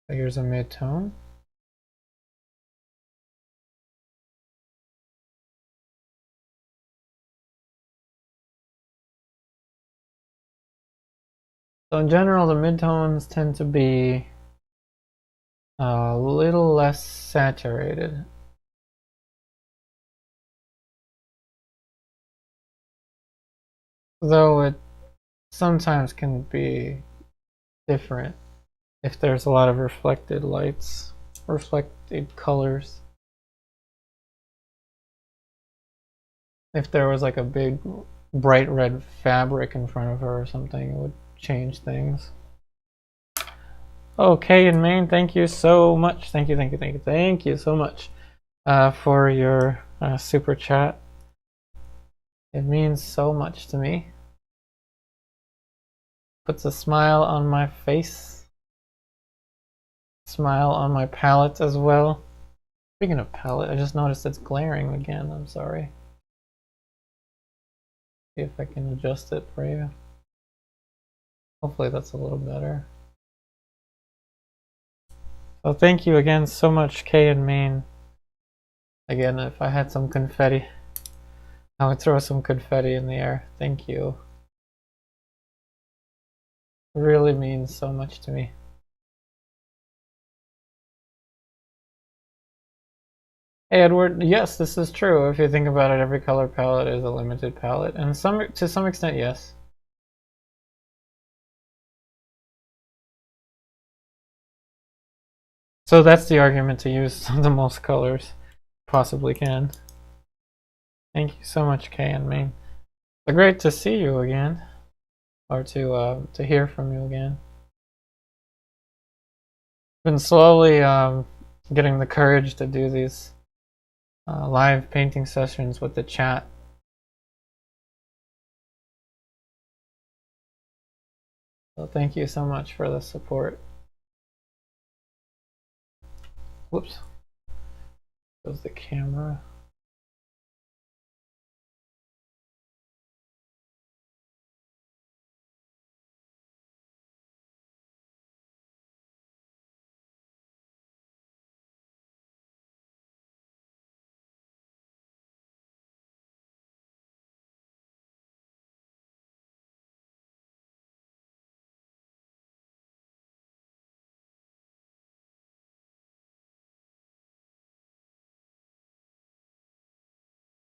So here's a mid-tone. So in general, the midtones tend to be a little less saturated. Though it sometimes can be different if there's a lot of reflected lights, reflected colors. If there was like a big bright red fabric in front of her or something, it would change things. Okay, in Maine, thank you so much. Thank you so much for your super chat. It means so much to me. Puts a smile on my face. Smile on my palette as well. Speaking of palette, I just noticed it's glaring again. I'm sorry. See if I can adjust it for you. Hopefully that's a little better. Well, thank you again so much, Kay and Maine. Again, if I had some confetti, I would throw some confetti in the air. Thank you. It really means so much to me. Hey Edward, yes, this is true. If you think about it, every color palette is a limited palette, and to some extent, yes. So that's the argument, to use the most colors possibly can. Thank you so much, Kay and Maine. It's great to see you again, or to hear from you again. Been slowly getting the courage to do these live painting sessions with the chat. So thank you so much for the support. Whoops. Goes the camera.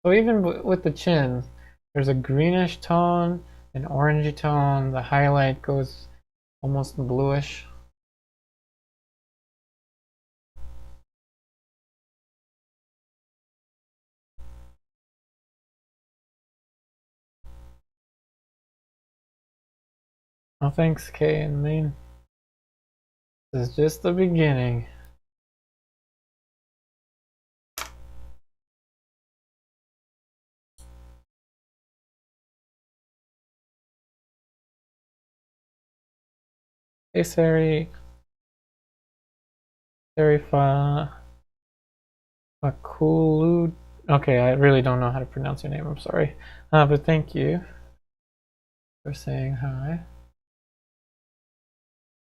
So even with the chin, there's a greenish tone, an orangey tone. The highlight goes almost bluish. Oh, thanks, Kay and Maine. This is just the beginning. Hey, Serifa Makulu. Okay, I really don't know how to pronounce your name. I'm sorry, but thank you for saying hi.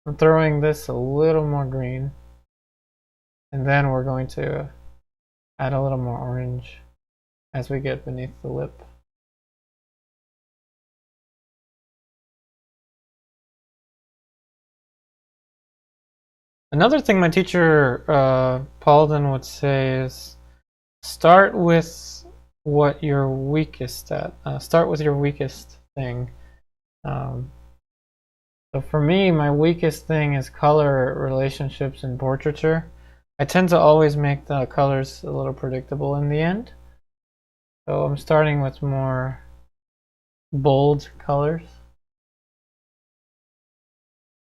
I'm throwing this a little more green, and then we're going to add a little more orange as we get beneath the lip. Another thing my teacher Paulden would say is start with what you're weakest at. Start with your weakest thing. So for me, my weakest thing is color relationships in portraiture. I tend to always make the colors a little predictable in the end. So I'm starting with more bold colors.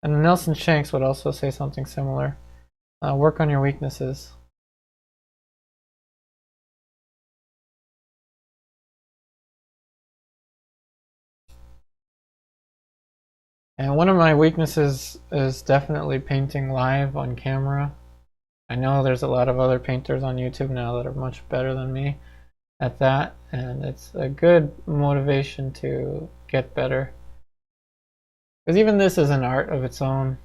And Nelson Shanks would also say something similar. Work on your weaknesses. And one of my weaknesses is definitely painting live on camera. I know there's a lot of other painters on YouTube now that are much better than me at that, and it's a good motivation to get better. Because even this is an art of its own.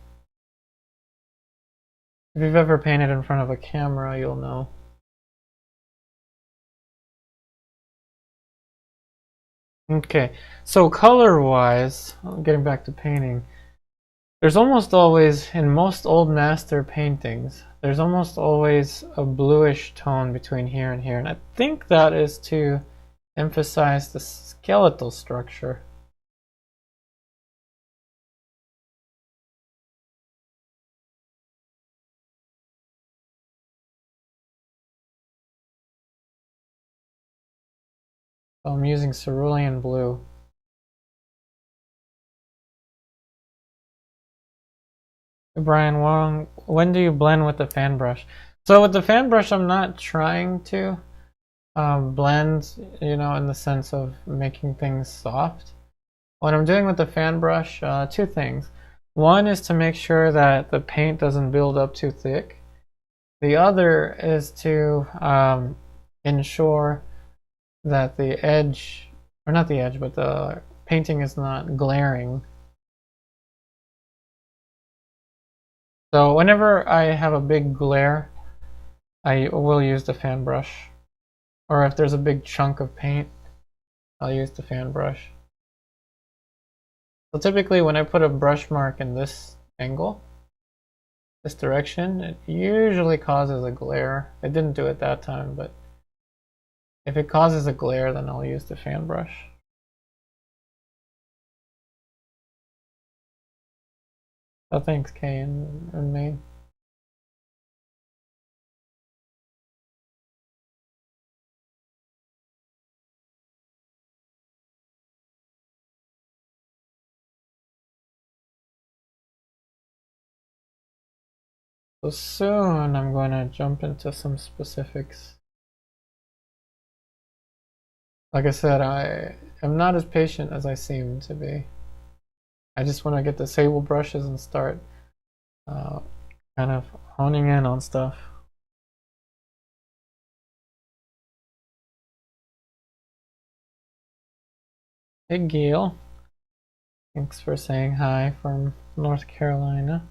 If you've ever painted in front of a camera, you'll know. Okay, so color-wise, getting back to painting, there's almost always, in most old master paintings, there's almost always a bluish tone between here and here, and I think that is to emphasize the skeletal structure. So I'm using Cerulean Blue. Brian Wong, when do you blend with the fan brush? So with the fan brush, I'm not trying to blend, in the sense of making things soft. What I'm doing with the fan brush, two things. One is to make sure that the paint doesn't build up too thick. The other is to ensure that the edge, or not the edge, but the painting is not glaring. So whenever I have a big glare, I will use the fan brush. Or if there's a big chunk of paint, I'll use the fan brush. So typically when I put a brush mark in this angle, this direction, it usually causes a glare. It didn't do it that time, but if it causes a glare, then I'll use the fan brush. Oh, thanks, Kay and Maine. So soon I'm going to jump into some specifics. Like I said, I am not as patient as I seem to be. I just want to get the Sable brushes and start kind of honing in on stuff. Hey Gail, thanks for saying hi from North Carolina.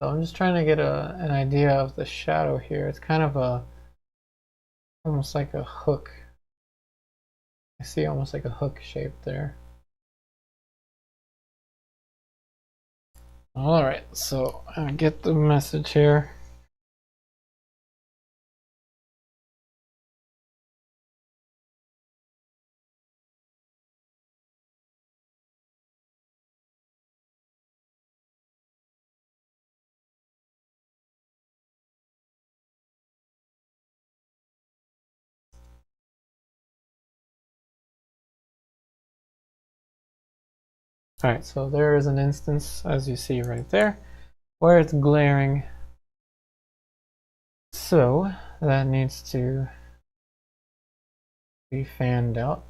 So I'm just trying to get an idea of the shadow here. It's kind of almost like a hook. I see almost like a hook shape there. Alright, so I get the message here. Alright, so there is an instance, as you see right there, where it's glaring. So that needs to be fanned out.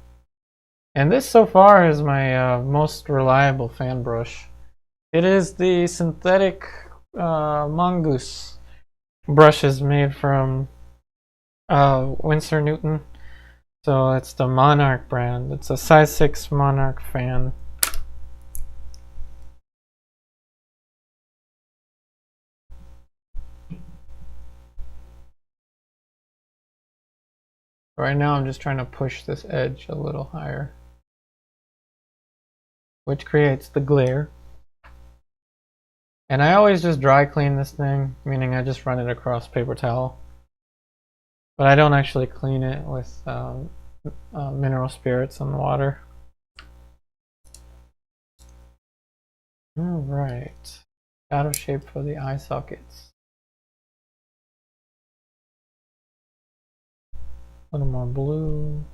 And this so far is my most reliable fan brush. It is the synthetic mongoose brushes made from Winsor Newton. So it's the Monarch brand. It's a size 6 Monarch fan. Right now I'm just trying to push this edge a little higher, which creates the glare. And I always just dry clean this thing, meaning I just run it across paper towel. But I don't actually clean it with mineral spirits and water. Alright, shadow shape for the eye sockets. A little more blue.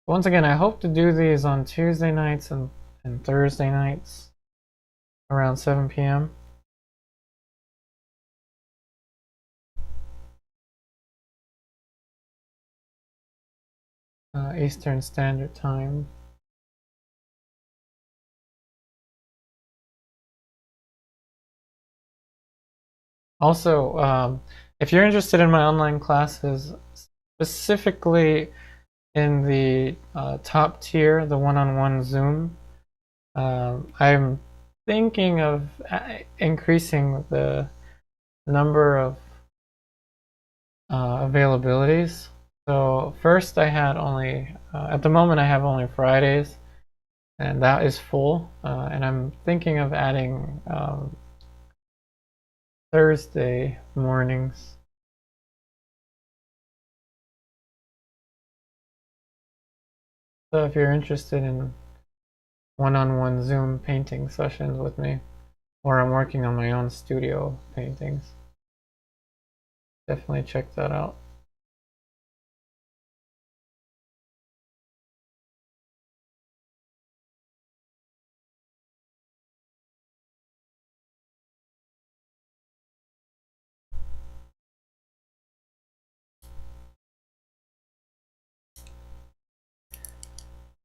Once again, I hope to do these on Tuesday nights and Thursday nights around 7 p.m. Eastern Standard Time. Also, if you're interested in my online classes, specifically in the top tier, the one-on-one Zoom, I'm thinking of increasing the number of availabilities. So first I had only, at the moment I have only Fridays, and that is full. And I'm thinking of adding Thursday mornings. So if you're interested in one-on-one Zoom painting sessions with me, or I'm working on my own studio paintings, definitely check that out.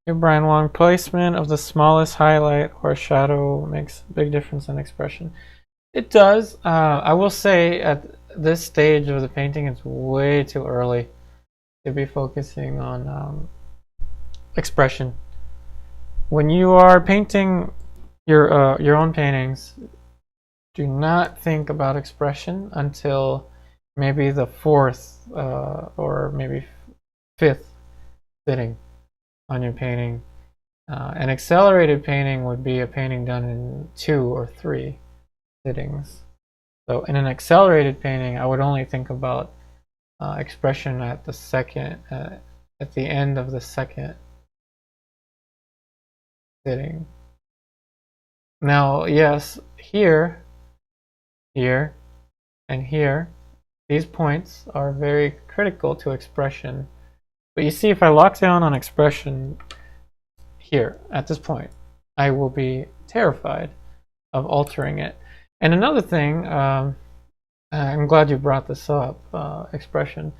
Hey Brian Wong, placement of the smallest highlight or shadow makes a big difference in expression. It does. I will say at this stage of the painting, it's way too early to be focusing on expression. When you are painting your own paintings, do not think about expression until maybe the fourth or maybe fifth sitting on your painting. An accelerated painting would be a painting done in 2 or 3 sittings. So in an accelerated painting, I would only think about expression at the second, at the end of the second sitting. Now, yes, here, and here, these points are very critical to expression. But you see, if I lock down on expression here, at this point, I will be terrified of altering it. And another thing, I'm glad you brought this up, expression.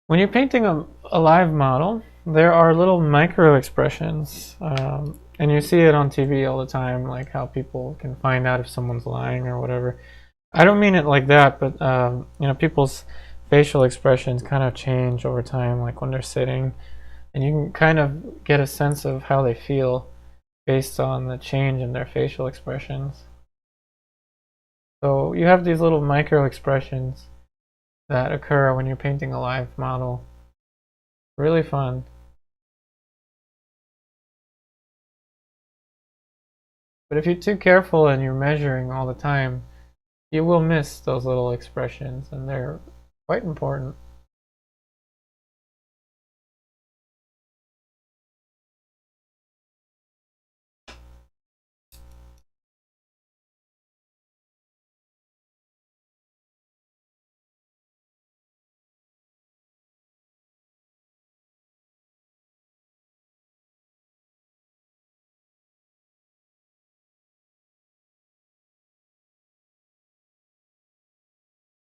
When you're painting a live model, there are little micro expressions, and you see it on TV all the time, like how people can find out if someone's lying or whatever. I don't mean it like that, but you know, people's facial expressions kind of change over time, like when they're sitting, and you can kind of get a sense of how they feel based on the change in their facial expressions. So you have these little micro expressions that occur when you're painting a live model. Really fun. But if you're too careful and you're measuring all the time, you will miss those little expressions, and they're quite important.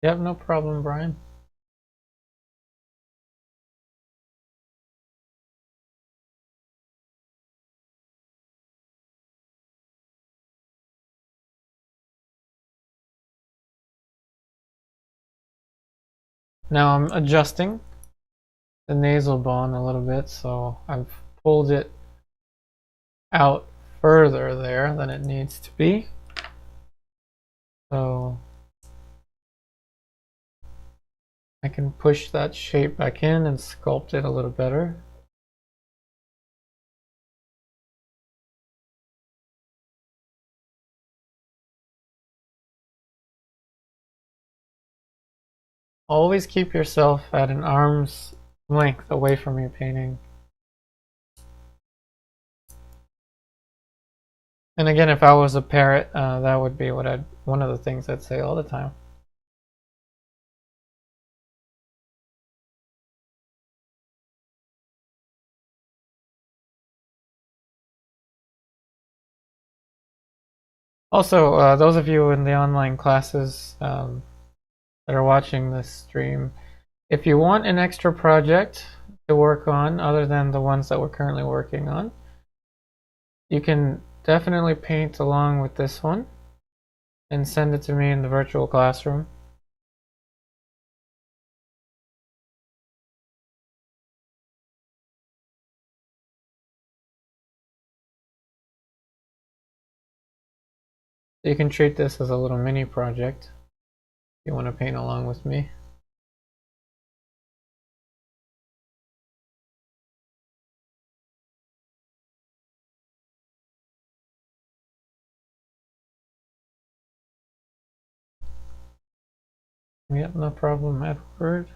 Yep, no problem, Brian. Now I'm adjusting the nasal bone a little bit, so I've pulled it out further there than it needs to be. So I can push that shape back in and sculpt it a little better. Always keep yourself at an arm's length away from your painting. And again, if I was a parrot, that would be one of the things I'd say all the time. Also, those of you in the online classes that are watching this stream, if you want an extra project to work on other than the ones that we're currently working on, you can definitely paint along with this one. and send it to me in the virtual classroom. You can treat this as a little mini project if you want to paint along with me. Yep, no problem, Edward.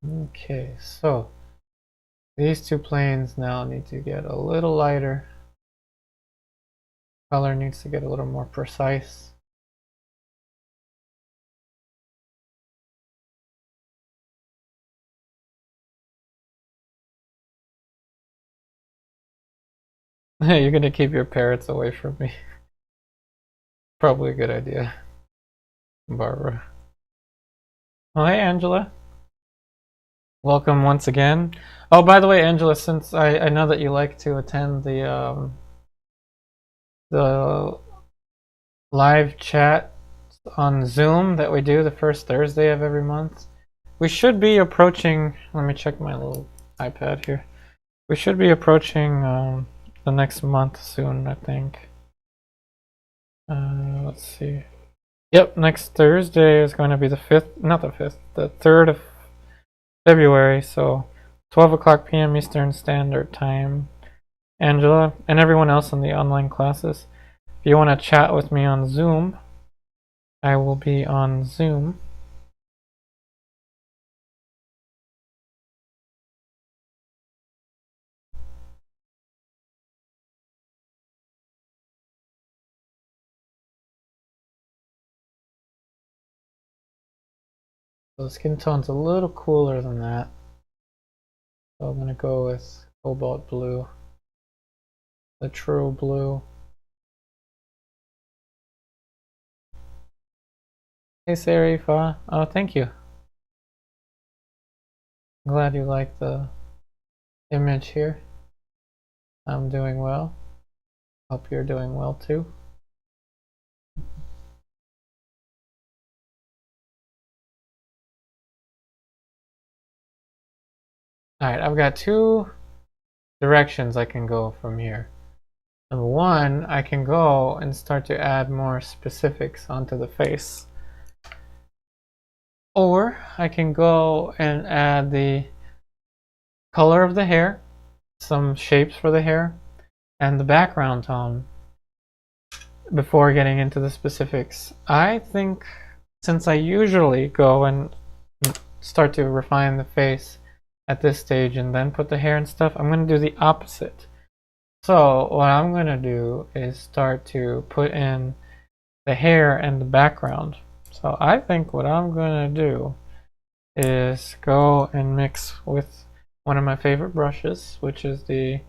Okay, so these two planes now need to get a little lighter. Color needs to get a little more precise. You're gonna keep your parrots away from me. Probably a good idea, Barbara. Oh, hey, Angela. Welcome once again. Oh, by the way, Angela, since I know that you like to attend the live chat on Zoom that we do the first Thursday of every month, we should be approaching. Let me check my little iPad here. We should be approaching the next month soon, I think. Let's see. Yep, next Thursday is going to be the 5th, not the 5th, the 3rd of February, so 12 o'clock p.m. Eastern Standard Time. Angela, and everyone else in the online classes, if you want to chat with me on Zoom, I will be on Zoom. So the skin tone's a little cooler than that. So I'm going to go with Cobalt Blue, the true blue. Hey Serifa, oh thank you. I'm glad you like the image here. I'm doing well. Hope you're doing well too. Alright, I've got two directions I can go from here. Number one, I can go and start to add more specifics onto the face. Or I can go and add the color of the hair, some shapes for the hair, and the background tone before getting into the specifics. I think since I usually go and start to refine the face at this stage and then put the hair and stuff, I'm going to do the opposite. So what I'm going to do is start to put in the hair and the background. So I think what I'm going to do is go and mix with one of my favorite brushes, which is the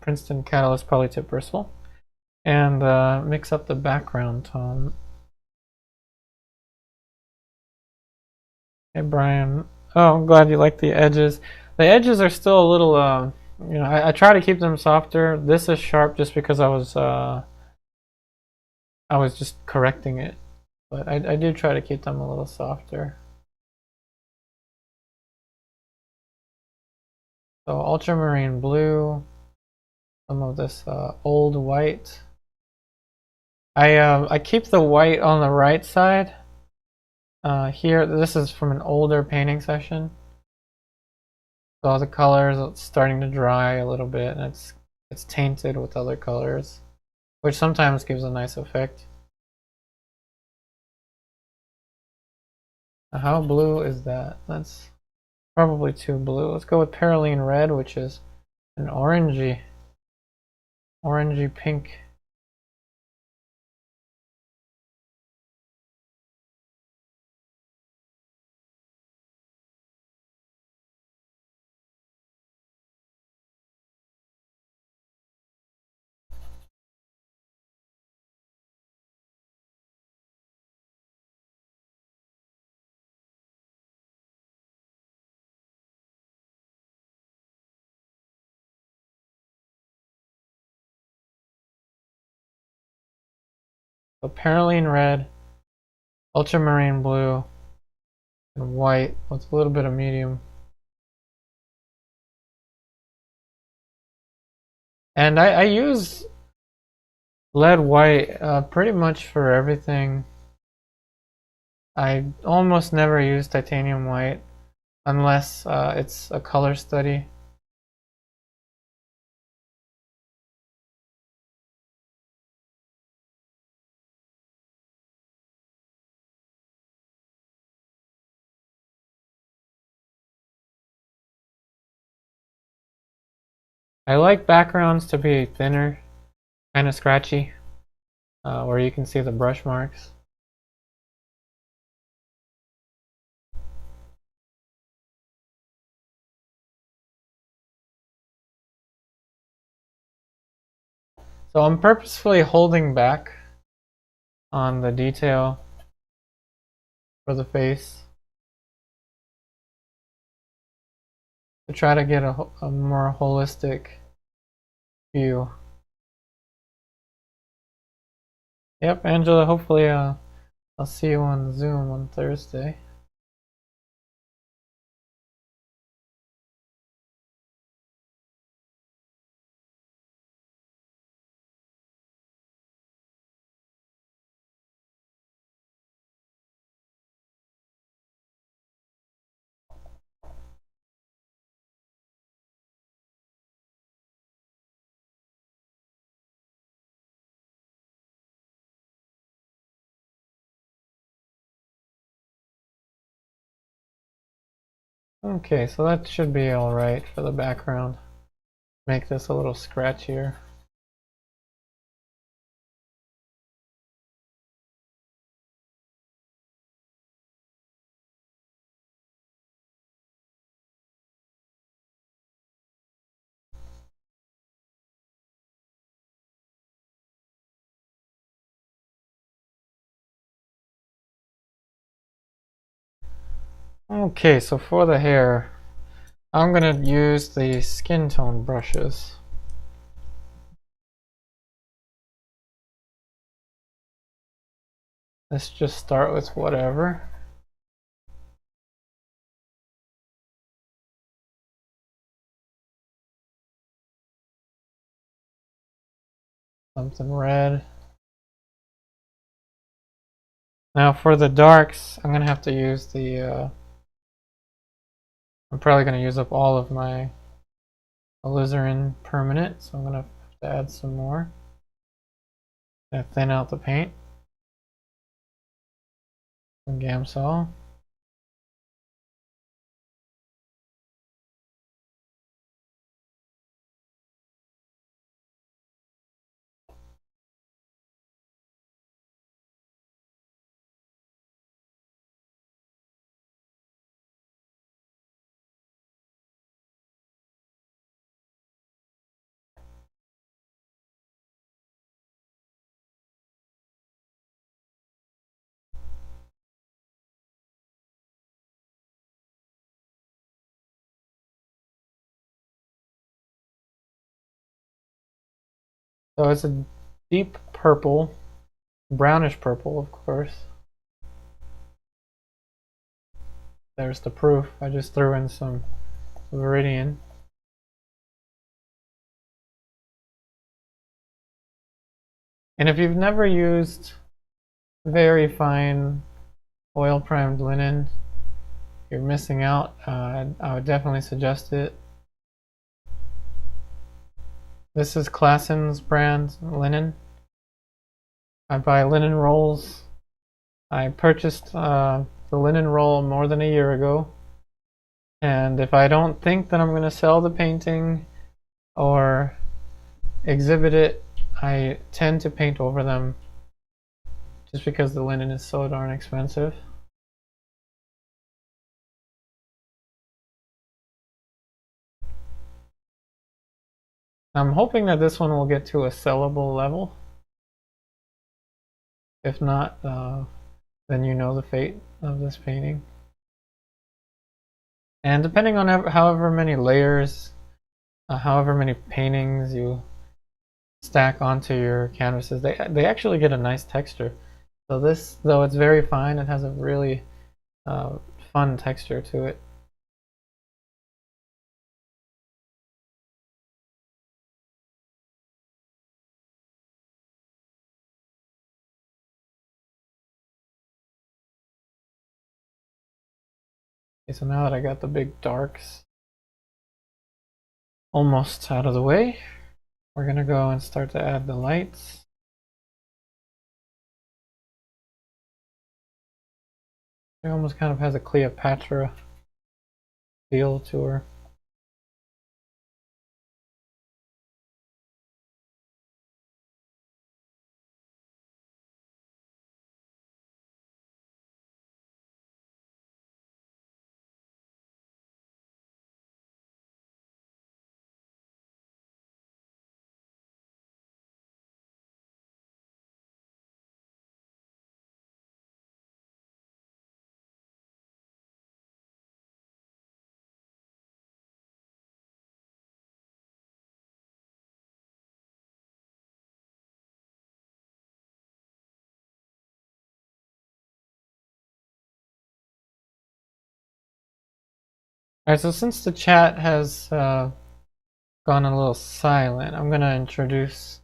Princeton Catalyst Polytip Bristle, and mix up the background tone. Hey Brian, oh I'm glad you like the edges. The edges are still a little, I try to keep them softer. This is sharp just because I was just correcting it, but I do try to keep them a little softer. So ultramarine blue, some of this old white. I keep the white on the right side. Here, this is from an older painting session. So the colors are starting to dry a little bit, and it's tainted with other colors, which sometimes gives a nice effect. How blue is that? That's probably too blue. Let's go with Perelyne Red, which is an orangey pink. So Perylene Red, Ultramarine Blue, and white with a little bit of medium. And I use lead white pretty much for everything. I almost never use titanium white unless it's a color study. I like backgrounds to be thinner, kind of scratchy, where you can see the brush marks. So I'm purposefully holding back on the detail for the face to try to get a more holistic view. Yep, Angela, hopefully I'll see you on Zoom on Thursday. Okay, so that should be alright for the background. Make this a little scratchier. Okay, so for the hair, I'm gonna use the skin tone brushes. Let's just start with whatever. Something red. Now for the darks, I'm gonna have to use the I'm probably gonna use up all of my Alizarin permanent, so I'm gonna have to add some more. Gonna thin out the paint. Some Gamsol. So it's a deep purple, brownish purple, of course. There's the proof. I just threw in some Viridian. And if you've never used very fine oil primed linen, you're missing out. I would definitely suggest it. This is Classen's brand linen. I buy linen rolls. I purchased the linen roll more than a year ago. And if I don't think that I'm going to sell the painting or exhibit it, I tend to paint over them just because the linen is so darn expensive. I'm hoping that this one will get to a sellable level. If not, then you know the fate of this painting. And depending on however many layers, however many paintings you stack onto your canvases. They actually get a nice texture. So this, though it's very fine, it has a really fun texture to it. Okay, so now that I got the big darks almost out of the way, we're gonna go and start to add the lights. It almost kind of has a Cleopatra feel to her. Alright, so since the chat has gone a little silent, I'm going to introduce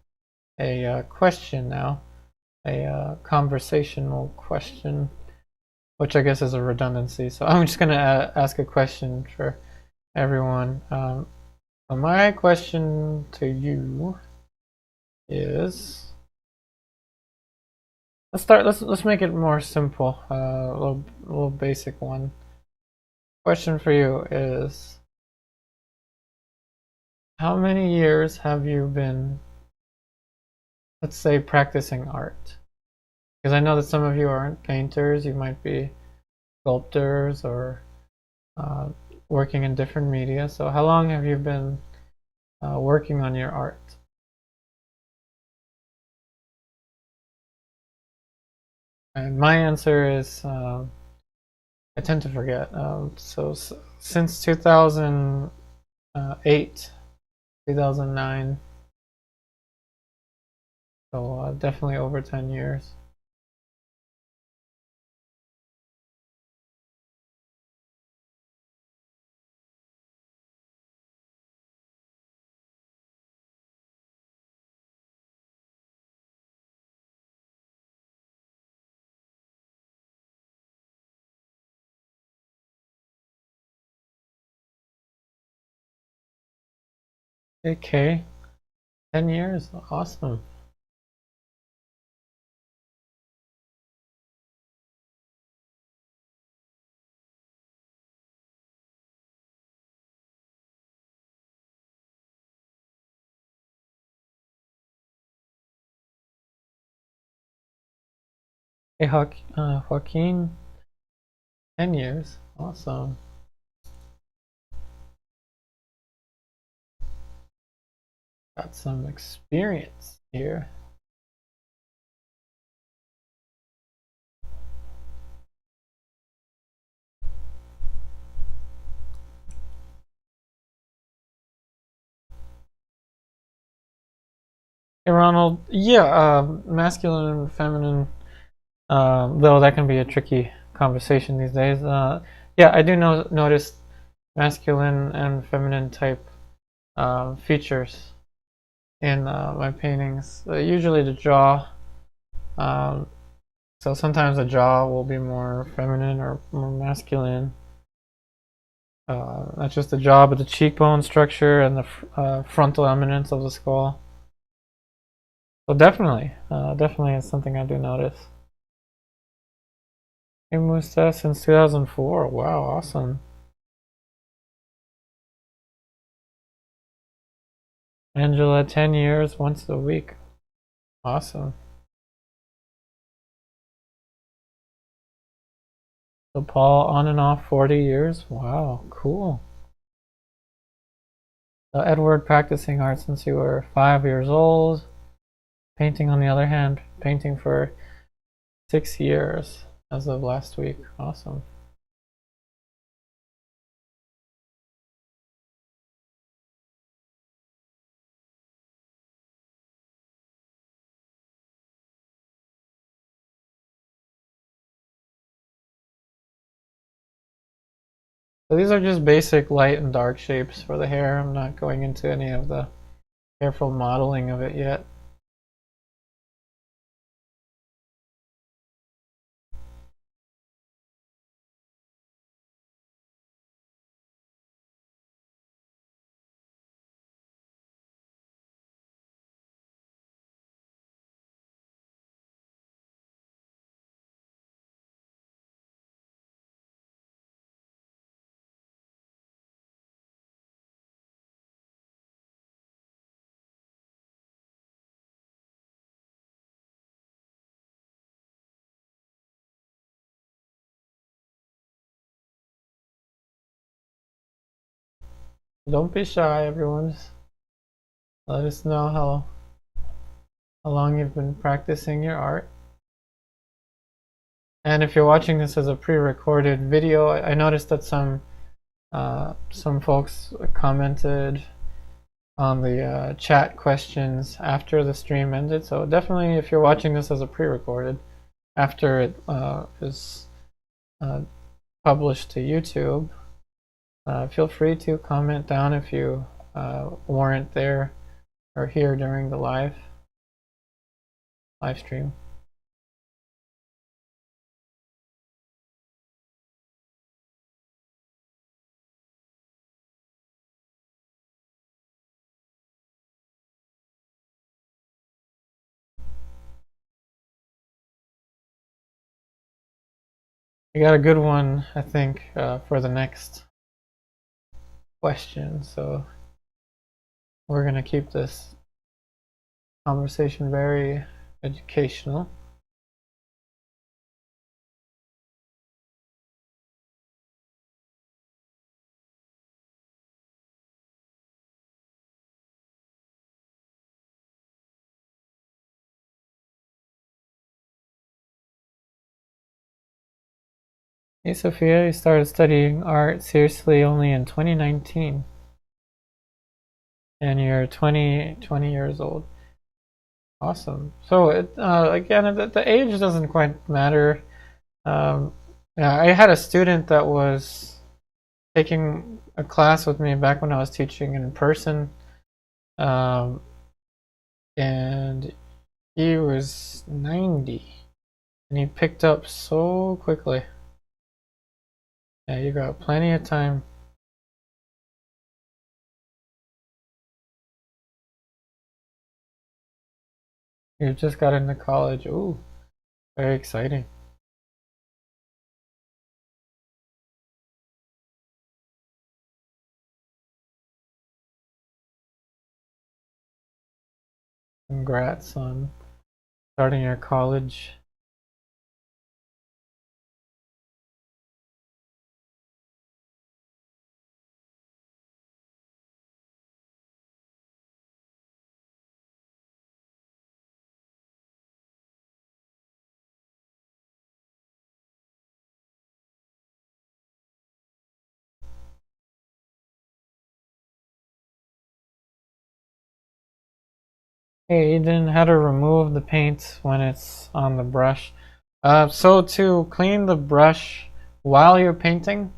a question now, a conversational question, which I guess is a redundancy. So I'm just going to ask a question for everyone. So my question to you is, let's make it more simple, a little basic one. Question for you is, how many years have you been, let's say, practicing art? Because I know that some of you aren't painters, you might be sculptors or uh, working in different media. So how long have you been working on your art? And my answer is, I tend to forget. So since 2008, 2009, so definitely over 10 years. Okay, 10 years, awesome. Hey, Joaquin, 10 years, awesome. Got some experience here. Hey, Ronald, yeah, masculine and feminine, though that can be a tricky conversation these days. Yeah, I do notice masculine and feminine type features in my paintings. Usually the jaw. Um, so sometimes the jaw will be more feminine or more masculine. Not just the jaw, but the cheekbone structure and the frontal eminence of the skull. So definitely it's something I do notice. Hey Musa, since 2004. Wow, awesome. Angela, 10 years, once a week. Awesome. So Paul, on and off 40 years. Wow, cool. So Edward, practicing art since you were 5 years old. Painting, on the other hand, painting for 6 years as of last week. Awesome. So these are just basic light and dark shapes for the hair. I'm not going into any of the careful modeling of it yet. Don't be shy, everyone. Let us know how long you've been practicing your art. And if you're watching this as a pre-recorded video, I noticed that some folks commented on the chat questions after the stream ended. So definitely, if you're watching this as a pre-recorded, after it is published to YouTube, feel free to comment down if you weren't there or here during the live stream. I got a good one, I think, for the next question. So we're going to keep this conversation very educational. Hey Sophia, you started studying art seriously only in 2019. And you're 20 years old. Awesome. So again, the age doesn't quite matter. Yeah, I had a student that was taking a class with me back when I was teaching in person, and he was 90, and he picked up so quickly. Yeah, you got plenty of time. You just got into college. Ooh, very exciting. Congrats on starting your college. Hey Eden, how to remove the paint when it's on the brush. So to clean the brush while you're painting,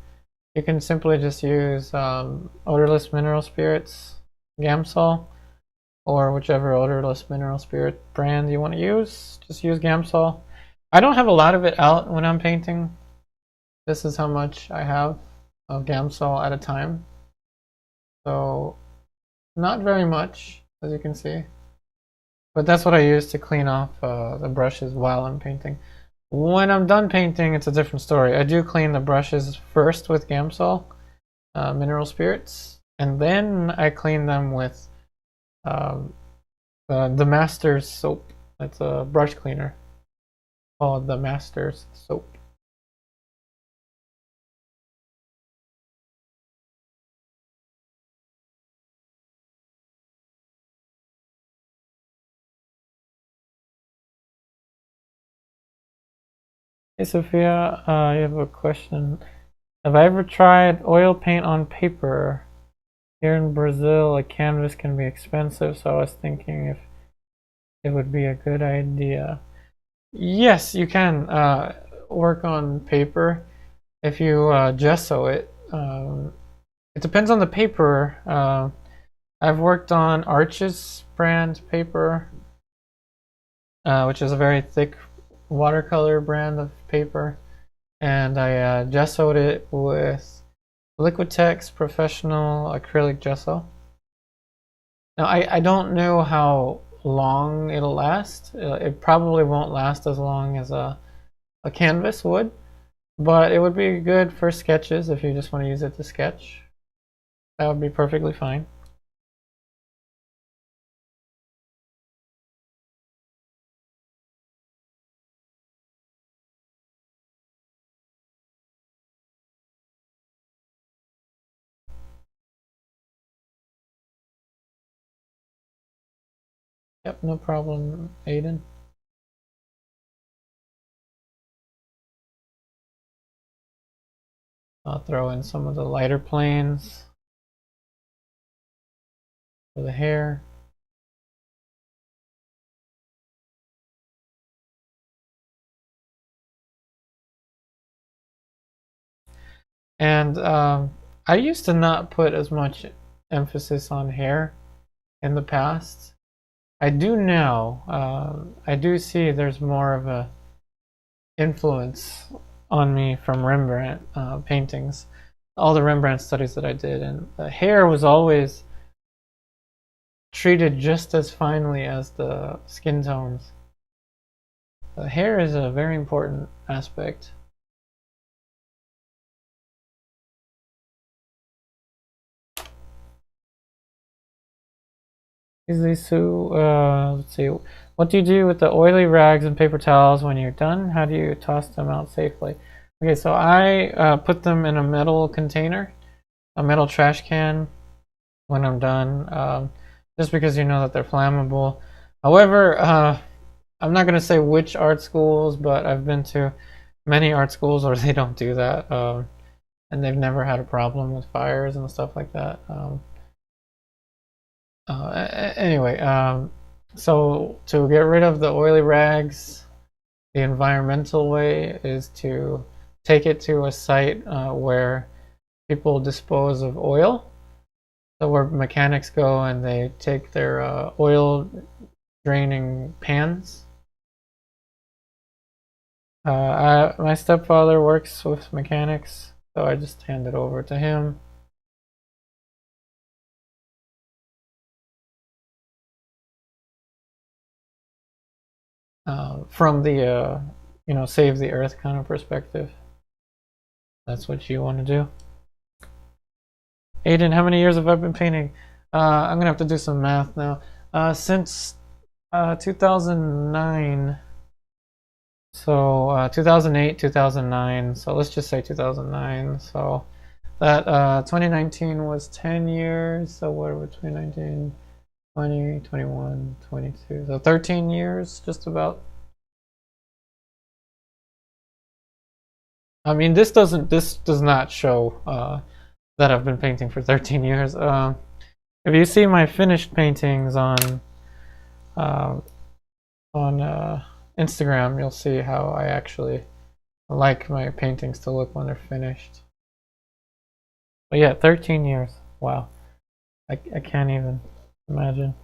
you can simply just use odorless mineral spirits, Gamsol, or whichever odorless mineral spirit brand you want to use. Just use Gamsol. I don't have a lot of it out when I'm painting. This is how much I have of Gamsol at a time. So not very much, as you can see. But that's what I use to clean off the brushes while I'm painting. When I'm done painting, it's a different story. I do clean the brushes first with Gamsol, mineral spirits, and then I clean them with the Master's soap. It's a brush cleaner called the Master's soap. Hey Sophia, I have a question. Have I ever tried oil paint on paper? Here in Brazil, a canvas can be expensive, so I was thinking if it would be a good idea. Yes, you can work on paper if you gesso it. it depends on the paper. I've worked on Arches brand paper, which is a very thick watercolor brand of paper, and I gessoed it with Liquitex Professional Acrylic Gesso. Now I don't know how long it'll last. It probably won't last as long as a canvas would, but it would be good for sketches if you just want to use it to sketch. That would be perfectly fine. Yep, no problem, Aiden. I'll throw in some of the lighter planes for the hair. And I used to not put as much emphasis on hair in the past. I do now. I do see there's more of a influence on me from Rembrandt paintings, all the Rembrandt studies that I did, and the hair was always treated just as finely as the skin tones. The hair is a very important aspect. Let's see. What do you do with the oily rags and paper towels when you're done? How do you toss them out safely? Okay, so I put them in a metal container, a metal trash can when I'm done, just because you know that they're flammable. However, I'm not going to say which art schools, but I've been to many art schools where they don't do that, and they've never had a problem with fires and stuff like that. Anyway, so to get rid of the oily rags, the environmental way is to take it to a site where people dispose of oil. So where mechanics go and they take their oil draining pans. My stepfather works with mechanics, so I just hand it over to him. From the save the earth kind of perspective. That's what you want to do. Aiden, how many years have I been painting? I'm gonna have to do some math now. Since 2009. So 2008, 2009. So let's just say 2009. So that 2019 was 10 years. So what are we, 2019, 20, 21, 22. So 13 years, just about. I mean, this does not show that I've been painting for 13 years. If you see my finished paintings on Instagram, you'll see how I actually like my paintings to look when they're finished. But yeah, 13 years. Wow. I can't even imagine.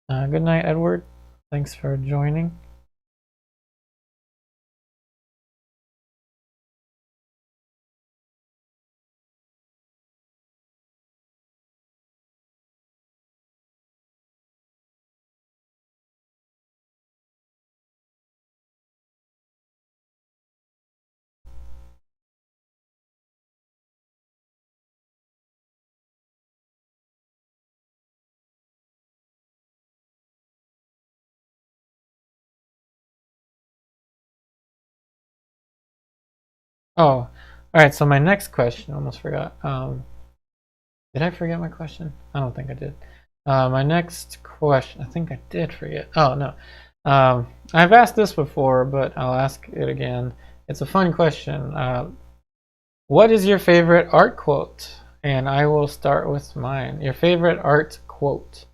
Good night, Edward. Thanks for joining. Oh, all right. So my next question, almost forgot. Did I forget my question? I don't think I did. My next question, I think I did forget. Oh no, I've asked this before, but I'll ask it again. It's a fun question. What is your favorite art quote? And I will start with mine. Your favorite art quote.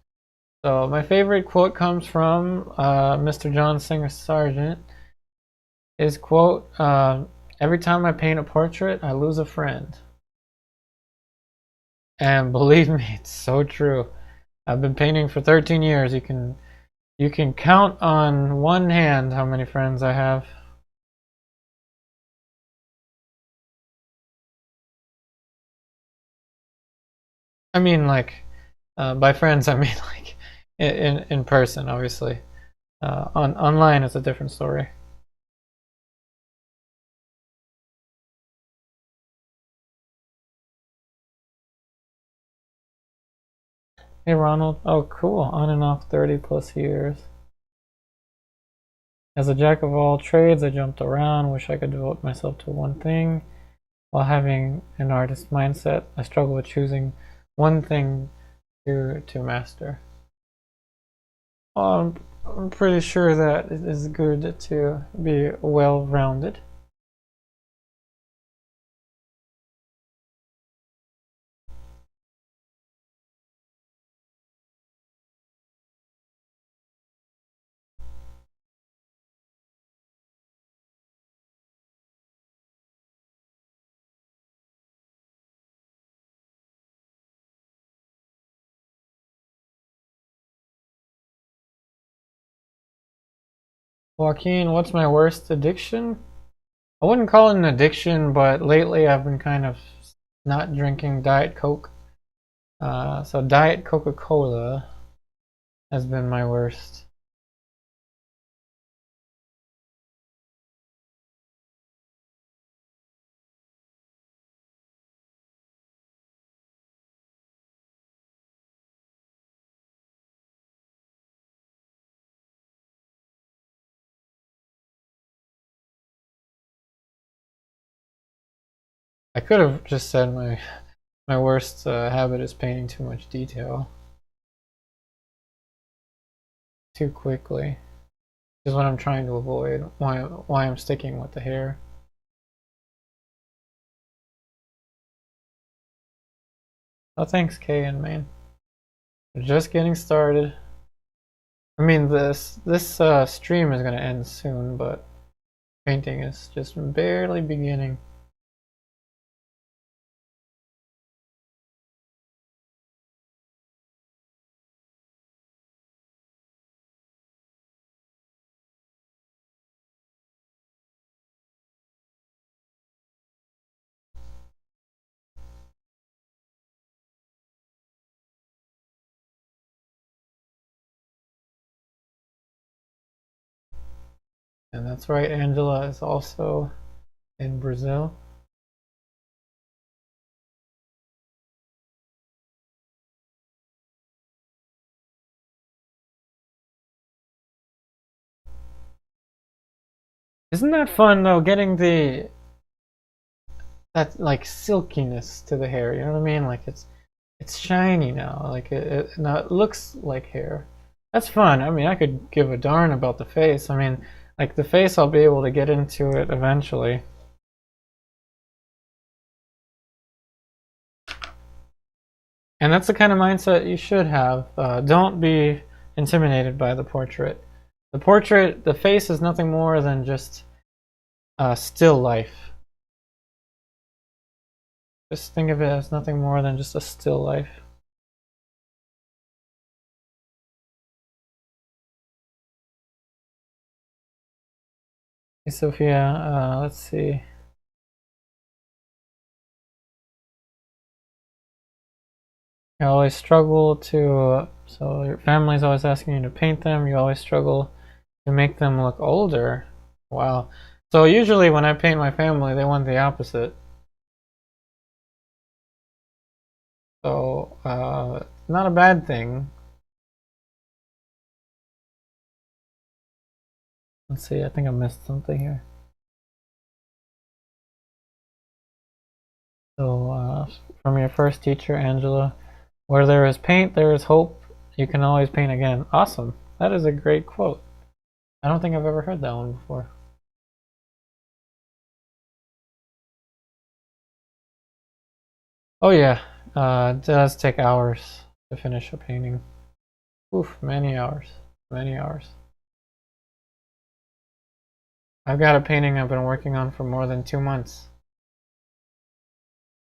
So my favorite quote comes from Mr. John Singer Sargent. His quote Every time I paint a portrait, I lose a friend. And believe me, it's so true. I've been painting for 13 years. You can count on one hand how many friends I have. I mean, like, by friends, I mean like in person, obviously. Online is a different story. Hey Ronald, oh cool, on and off 30 plus years. As a jack of all trades, I jumped around, wish I could devote myself to one thing. While having an artist mindset, I struggle with choosing one thing to master. I'm pretty sure that it is good to be well-rounded. Joaquin, what's my worst addiction? I wouldn't call it an addiction, but lately I've been kind of not drinking Diet Coke. So Diet Coca-Cola has been my worst. I could have just said my worst habit is painting too much detail too quickly. Is what I'm trying to avoid. Why I'm sticking with the hair. Oh, thanks, Kay and Maine. We're just getting started. I mean, this stream is gonna end soon, but painting is just barely beginning. And that's right, Angela is also in Brazil. Isn't that fun though, getting that like silkiness to the hair, you know what I mean? Like it's shiny now, like now it looks like hair. That's fun. I mean, I could give a darn about the face. I mean, like the face I'll be able to get into it eventually. And that's the kind of mindset you should have. Don't be intimidated by the portrait. The portrait, the face is nothing more than just still life. Just think of it as nothing more than just a still life. Hey, Sophia, let's see. You always struggle to, so your family's always asking you to paint them. You always struggle to make them look older. Wow. So usually when I paint my family, they want the opposite. So, not a bad thing. Let's see, I think I missed something here. So, from your first teacher, Angela, where there is paint, there is hope. You can always paint again. Awesome. That is a great quote. I don't think I've ever heard that one before. Oh yeah, it does take hours to finish a painting. Oof, many hours. Many hours. I've got a painting I've been working on for more than 2 months.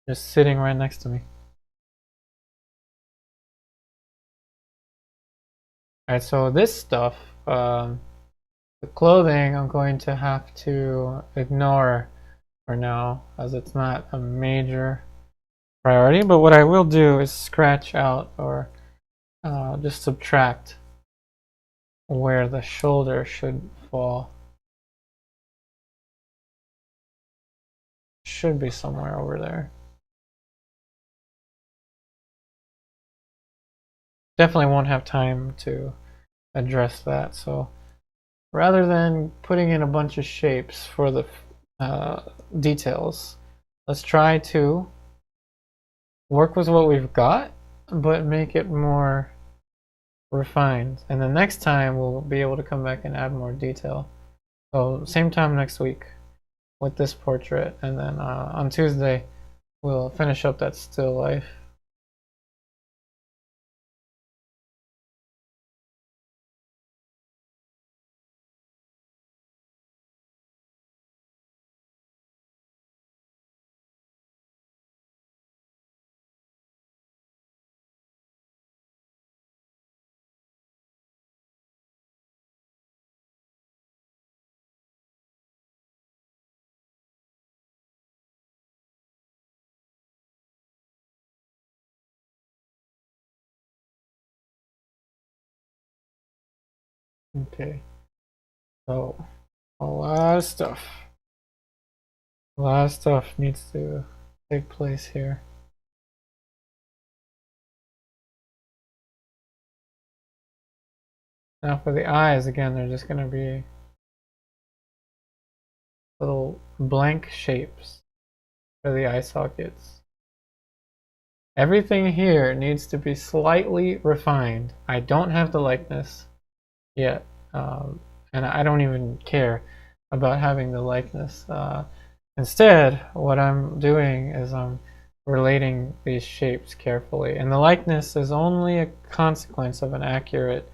Just sitting right next to me. Alright, so this stuff, the clothing, I'm going to have to ignore for now, as it's not a major priority. But what I will do is scratch out or just subtract where the shoulder should fall. Should be somewhere over there. Definitely won't have time to address that, so rather than putting in a bunch of shapes for the details, let's try to work with what we've got, but make it more refined. And the next time we'll be able to come back and add more detail. So same time next week with this portrait, and then on Tuesday we'll finish up that still life. Okay, so a lot of stuff. A lot of stuff needs to take place here. Now for the eyes, again, they're just going to be little blank shapes for the eye sockets. Everything here needs to be slightly refined. I don't have the likeness yet, and I don't even care about having the likeness. Instead, what I'm doing is I'm relating these shapes carefully, and the likeness is only a consequence of an accurate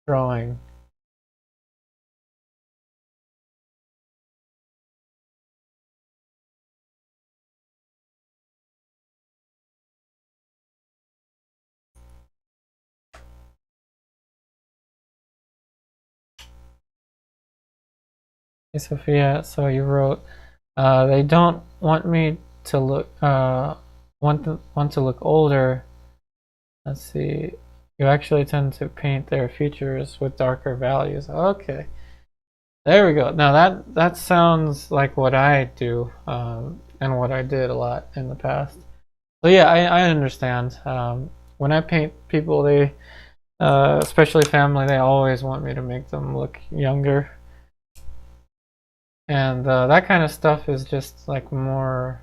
drawing. Hey Sophia, so you wrote, they don't want me to look, want to look older. Let's see. You actually tend to paint their features with darker values. Okay, there we go. Now that sounds like what I do, and what I did a lot in the past. So yeah, I understand. When I paint people, they, especially family, they always want me to make them look younger. And that kind of stuff is just like more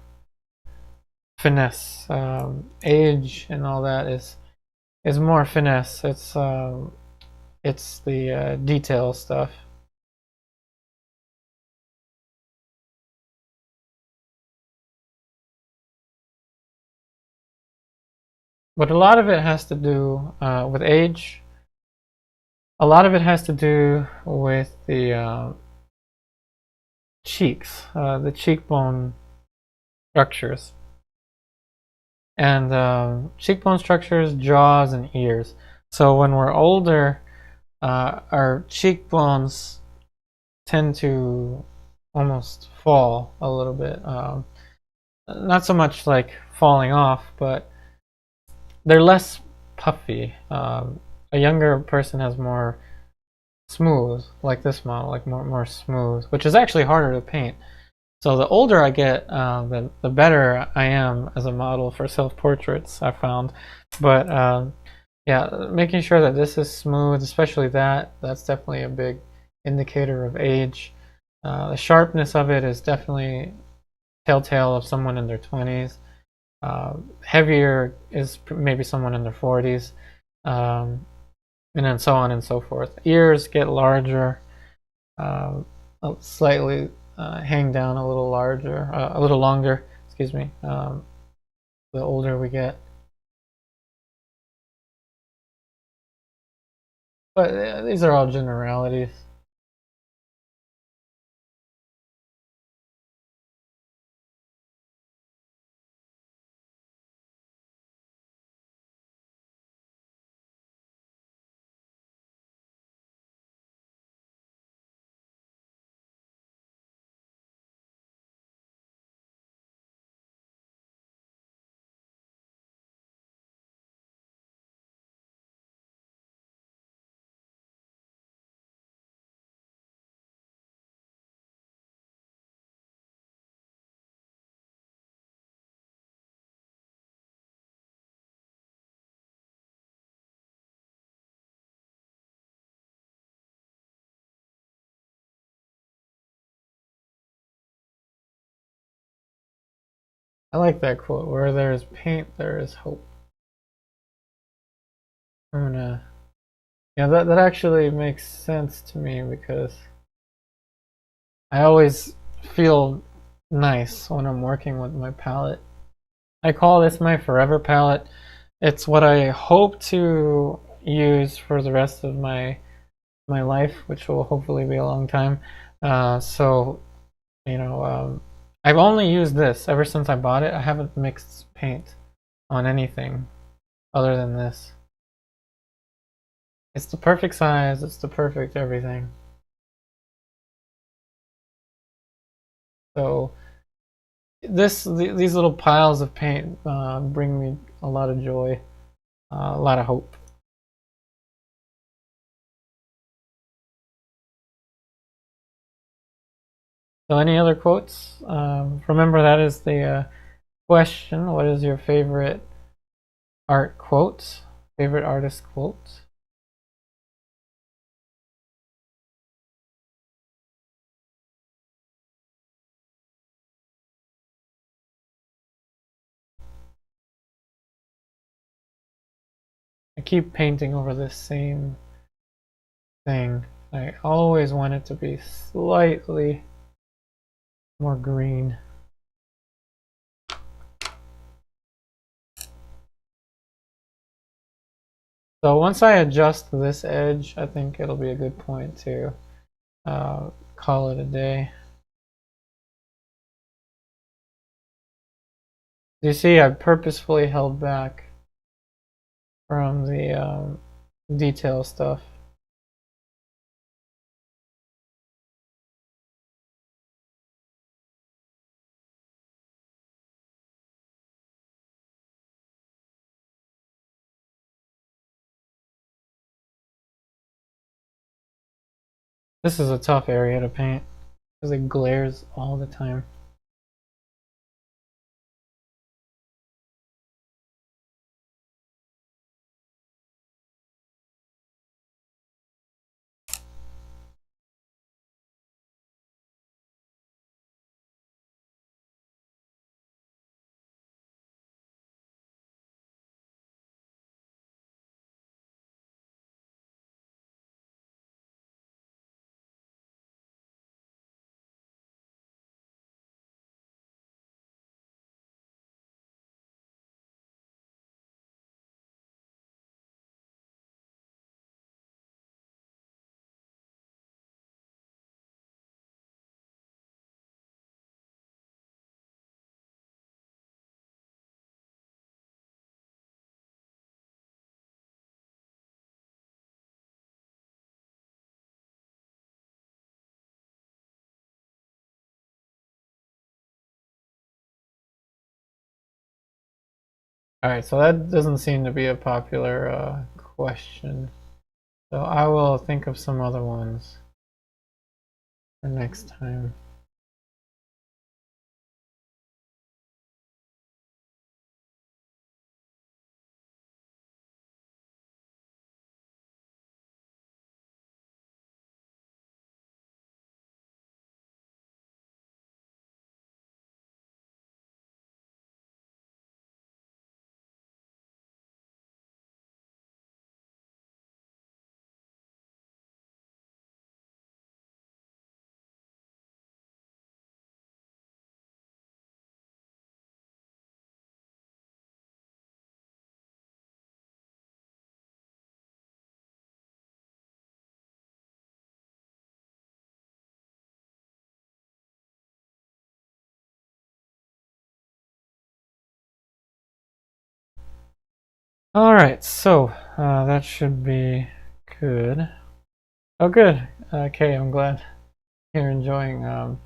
finesse. Age and all that is more finesse. It's the detail stuff. But a lot of it has to do with age. A lot of it has to do with the cheeks, the cheekbone structures, and cheekbone structures, jaws, and ears. So when we're older, our cheekbones tend to almost fall a little bit. Not so much like falling off, but they're less puffy. A younger person has more smooth, like this model, like more smooth, which is actually harder to paint. So the older I get, the better I am as a model for self-portraits, I found. But yeah, making sure that this is smooth, especially that's definitely a big indicator of age. The sharpness of it is definitely telltale of someone in their 20s. Heavier is maybe someone in their 40s, and then so on and so forth. Ears get larger, slightly hang down a little larger, a little longer. Excuse me. The older we get, but these are all generalities. I like that quote, where there is paint, there is hope. I'm gonna, yeah, that actually makes sense to me because I always feel nice when I'm working with my palette. I call this my forever palette. It's what I hope to use for the rest of my life, which will hopefully be a long time. So, you know, I've only used this ever since I bought it. I haven't mixed paint on anything other than this. It's the perfect size, it's the perfect everything. So these little piles of paint bring me a lot of joy, a lot of hope. So any other quotes? Remember that is the question. What is your favorite art quote? Favorite artist quote? I keep painting over this same thing. I always want it to be slightly more green. So once I adjust this edge, I think it'll be a good point to call it a day. You see, I purposefully held back from the detail stuff. This is a tough area to paint because it glares all the time. Alright, so that doesn't seem to be a popular question. So I will think of some other ones for next time. Alright, so that should be good. Oh, good. Okay, I'm glad you're enjoying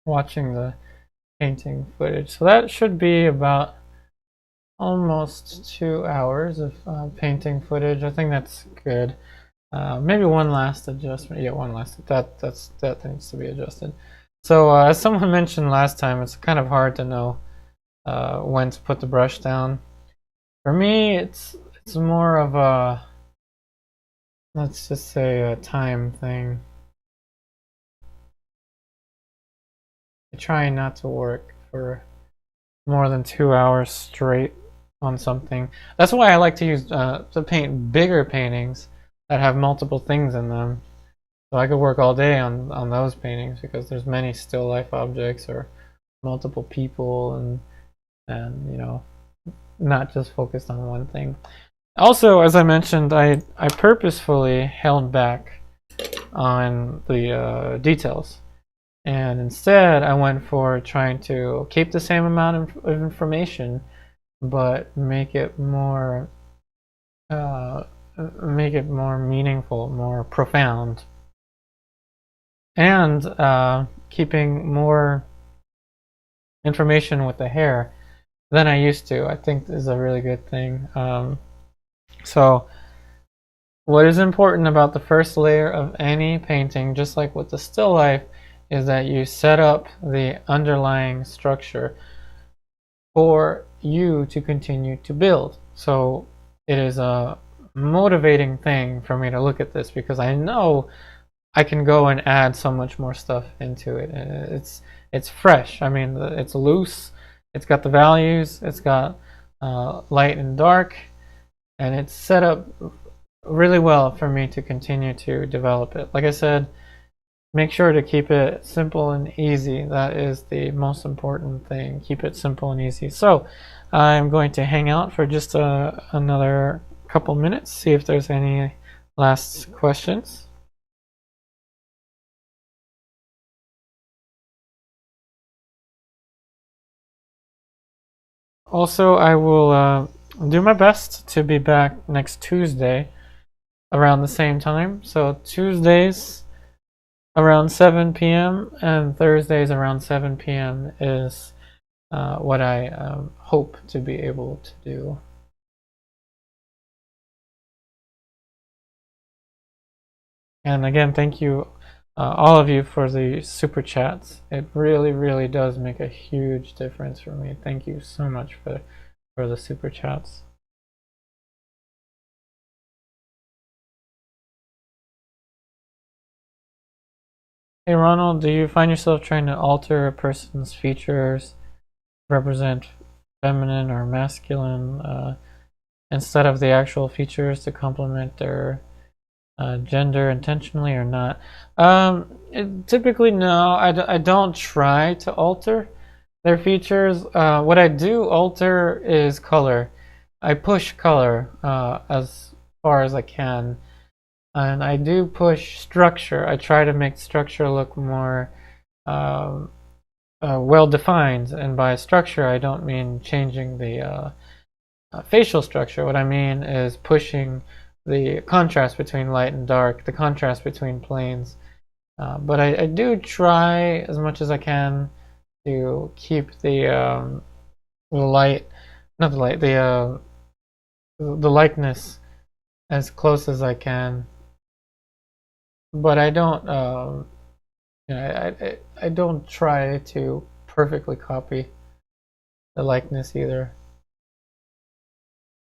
watching the painting footage. So that should be about almost 2 hours of painting footage. I think that's good. Maybe one last adjustment. Yeah, one last. That needs to be adjusted. So as someone mentioned last time, it's kind of hard to know when to put the brush down. For me, it's more of a, let's just say, a time thing. I try not to work for more than 2 hours straight on something. That's why I like to use to paint bigger paintings that have multiple things in them. So I could work all day on those paintings because there's many still life objects or multiple people and you know, not just focused on one thing. Also, as I mentioned, I purposefully held back on the details, and instead I went for trying to keep the same amount of information but make it more meaningful, more profound, and keeping more information with the hair than I used to. I think is a really good thing. So what is important about the first layer of any painting, just like with the still life, is that you set up the underlying structure for you to continue to build. So it is a motivating thing for me to look at this because I know I can go and add so much more stuff into it. It's fresh. I mean, it's loose. It's got the values. It's got light and dark, and it's set up really well for me to continue to develop it. Like I said, make sure to keep it simple and easy. That is the most important thing. Keep it simple and easy. So I'm going to hang out for just another couple minutes, see if there's any last questions. Also, I will do my best to be back next Tuesday around the same time. So Tuesdays around 7 p.m. and Thursdays around 7 p.m. is what I hope to be able to do. And again, thank you all of you for the super chats. It really, really does make a huge difference for me. Thank you so much for the super chats. Hey Ronald, do you find yourself trying to alter a person's features, represent feminine or masculine, instead of the actual features to complement their gender intentionally or not? Typically, no. I don't try to alter their features. What I do alter is color. I push color as far as I can. And I do push structure. I try to make structure look more well defined. And by structure, I don't mean changing the facial structure. What I mean is pushing the contrast between light and dark, the contrast between planes. But I do try as much as I can to keep the light, not the light, the likeness as close as I can. But I don't, you know, I don't try to perfectly copy the likeness either.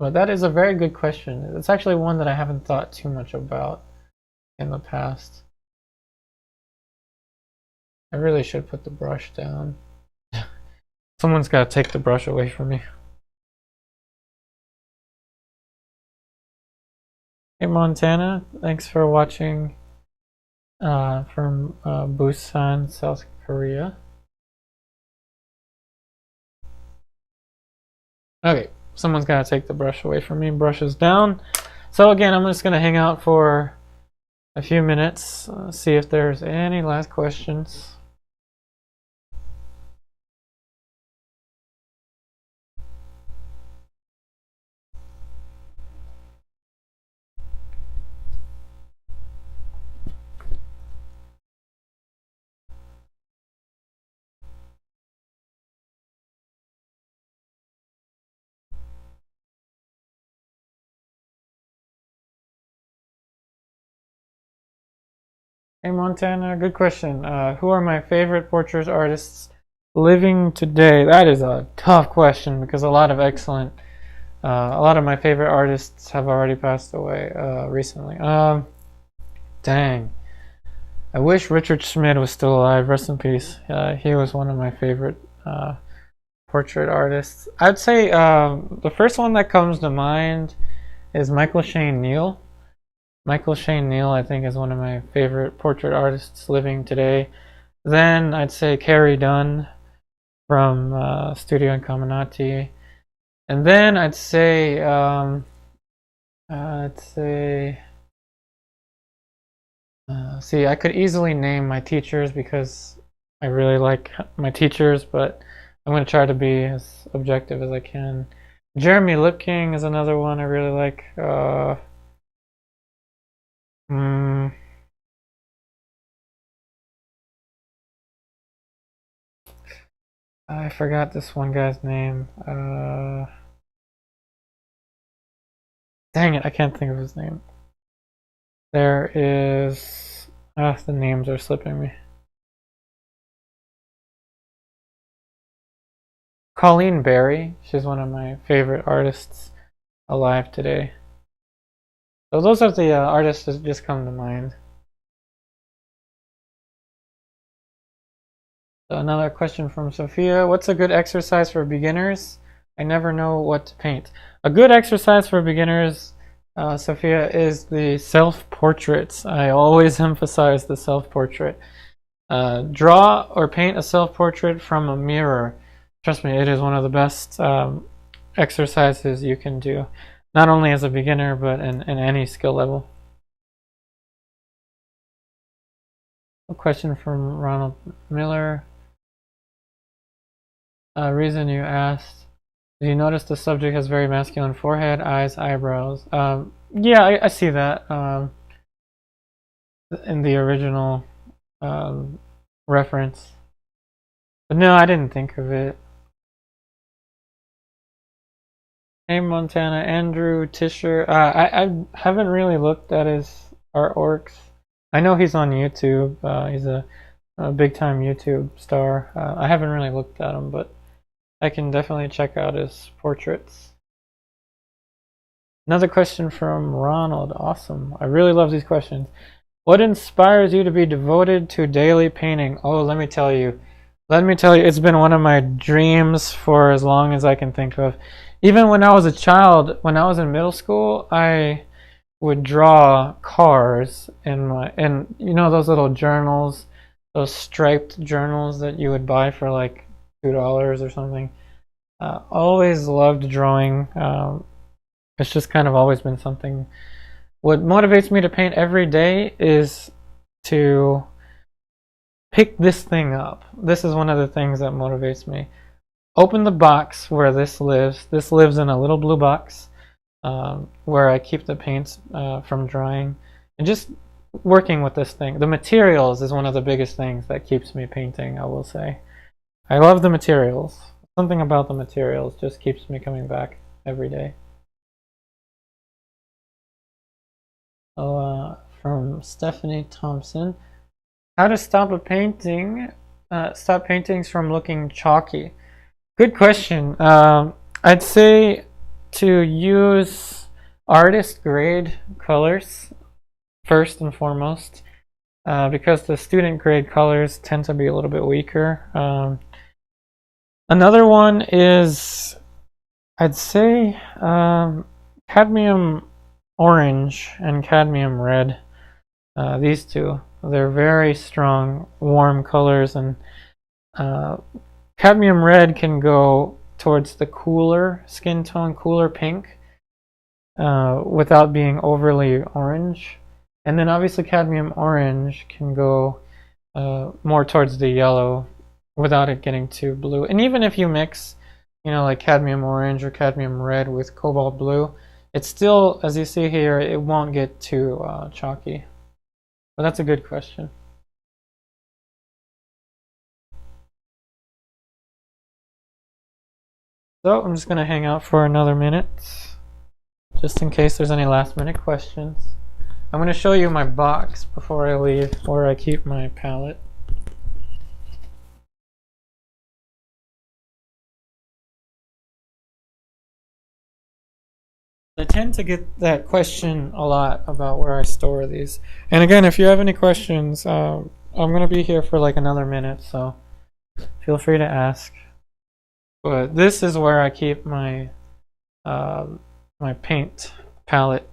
But that is a very good question. It's actually one that I haven't thought too much about in the past. I really should put the brush down. Someone's got to take the brush away from me. Hey Montana, thanks for watching from Busan, South Korea. Okay, someone's got to take the brush away from me. Brush is down. So again, I'm just going to hang out for a few minutes, see if there's any last questions. Hey Montana, good question. Who are my favorite portrait artists living today? That is a tough question because a lot of my favorite artists have already passed away recently. Dang. I wish Richard Schmid was still alive. Rest in peace. He was one of my favorite portrait artists. I'd say the first one that comes to mind is Michael Shane Neal. Michael Shane Neal, I think, is one of my favorite portrait artists living today. Then I'd say Carrie Dunn from Studio Incominati. And then I'd say see, I could easily name my teachers because I really like my teachers, but I'm going to try to be as objective as I can. Jeremy Lipking is another one I really like. I forgot this one guy's name. Dang it, I can't think of his name. There is... the names are slipping me. Colleen Barry. She's one of my favorite artists alive today. So those are the artists that just come to mind. So another question from Sophia. What's a good exercise for beginners? I never know what to paint. A good exercise for beginners, Sophia, is the self-portraits. I always emphasize the self-portrait. Draw or paint a self-portrait from a mirror. Trust me, it is one of the best exercises you can do, not only as a beginner, but in any skill level. A question from Ronald Miller. Reason you asked, do you notice the subject has very masculine forehead, eyes, eyebrows? Yeah, I see that in the original reference. But no, I didn't think of it. Hey Montana, Andrew Tischer. I haven't really looked at his artworks. I know he's on YouTube. He's a big time YouTube star. I haven't really looked at him, but I can definitely check out his portraits. Another question from Ronald. Awesome. I really love these questions. What inspires you to be devoted to daily painting? Oh, let me tell you. It's been one of my dreams for as long as I can think of. Even when I was a child, when I was in middle school, I would draw cars in you know those little journals, those striped journals that you would buy for like $2 or something. Always loved drawing. It's just kind of always been something. What motivates me to paint every day is to pick this thing up. This is one of the things that motivates me. Open the box where this lives. This lives in a little blue box where I keep the paints from drying. And just working with this thing. The materials is one of the biggest things that keeps me painting, I will say. I love the materials. Something about the materials just keeps me coming back every day. From Stephanie Thompson. How to stop a painting, stop paintings from looking chalky? Good question. I'd say to use artist grade colors first and foremost, because the student grade colors tend to be a little bit weaker. Another one is, I'd say, Cadmium Orange and Cadmium Red. These two, they're very strong, warm colors, and Cadmium Red can go towards the cooler skin tone, cooler pink, without being overly orange. And then obviously Cadmium Orange can go more towards the yellow without it getting too blue. And even if you mix, you know, like Cadmium Orange or Cadmium Red with Cobalt Blue, it's still, as you see here, it won't get too chalky. But that's a good question. So I'm just going to hang out for another minute, just in case there's any last minute questions. I'm going to show you my box before I leave, where I keep my palette. I tend to get that question a lot about where I store these. And again, if you have any questions, I'm going to be here for like another minute, so feel free to ask. But this is where I keep my my paint palette.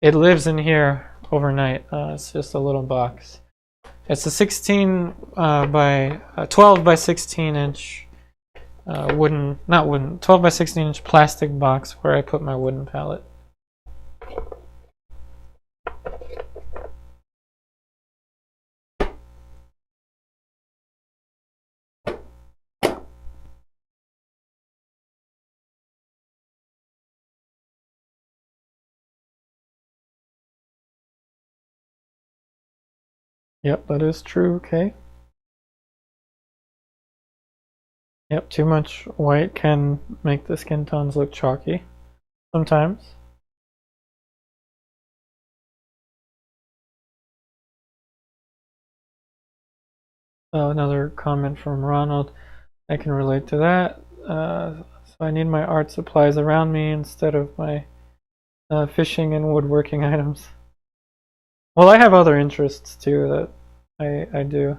It lives in here overnight. It's just a little box. It's a 16 by 12 by 16 inch wooden, not wooden, 12 by 16 inch plastic box where I put my wooden palette. Yep, that is true, okay. Yep, too much white can make the skin tones look chalky sometimes. Another comment from Ronald. I can relate to that. So I need my art supplies around me instead of my fishing and woodworking items. Well, I have other interests too that I do.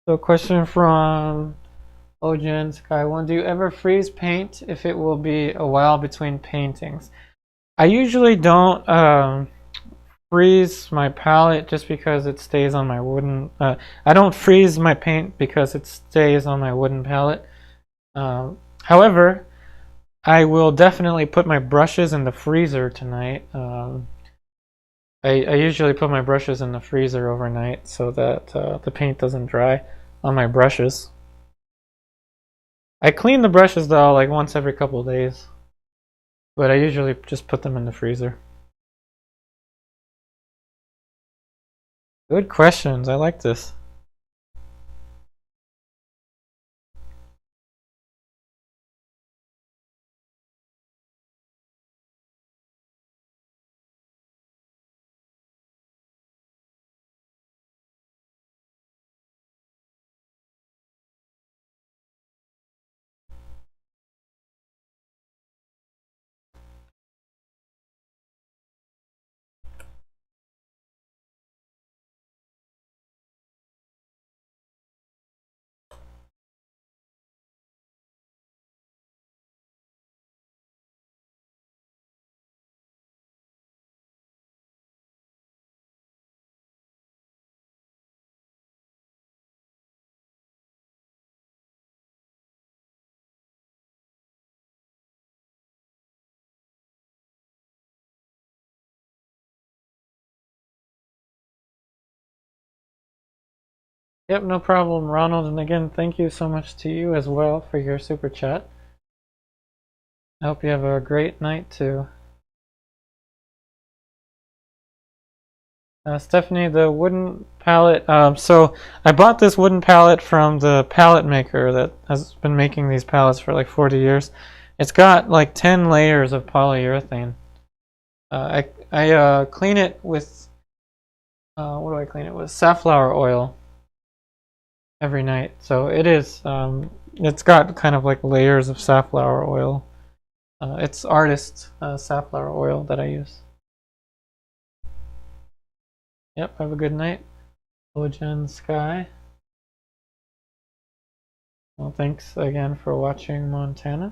So question from Ojen Sky 1. Do you ever freeze paint if it will be a while between paintings? I usually don't freeze my palette just because it stays on my wooden. I don't freeze my paint because it stays on my wooden palette. However, I will definitely put my brushes in the freezer tonight. I usually put my brushes in the freezer overnight so that the paint doesn't dry on my brushes. I clean the brushes though like once every couple of days, but I usually just put them in the freezer. Good questions. I like this. Yep, no problem, Ronald. And again, thank you so much to you as well for your super chat. I hope you have a great night too. Stephanie, the wooden palette. So I bought this wooden palette from the palette maker that has been making these palettes for like 40 years. It's got like 10 layers of polyurethane. I clean it with, what do I clean it with? Safflower oil every night. So it is, it's got kind of like layers of safflower oil. It's artist safflower oil that I use. Yep, have a good night. Ojen Sky. Well, thanks again for watching Montana.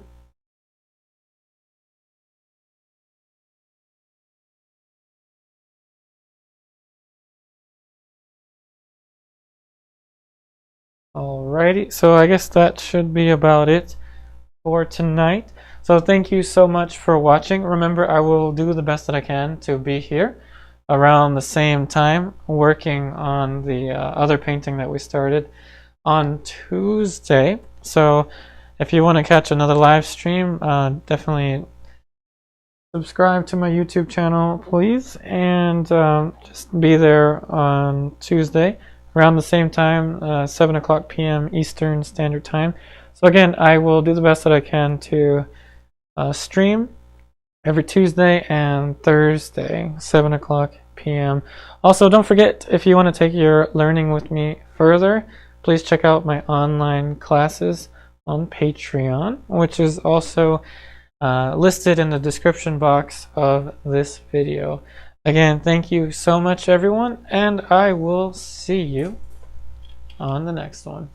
Alrighty, so I guess that should be about it for tonight. So thank you so much for watching. Remember, I will do the best that I can to be here around the same time working on the other painting that we started on Tuesday. So if you want to catch another live stream, definitely subscribe to my YouTube channel, please, and just be there on Tuesday around the same time, 7 o'clock p.m. Eastern Standard Time. So again, I will do the best that I can to stream every Tuesday and Thursday, 7 o'clock p.m. Also, don't forget, if you want to take your learning with me further, please check out my online classes on Patreon, which is also listed in the description box of this video. Again, thank you so much, everyone, and I will see you on the next one.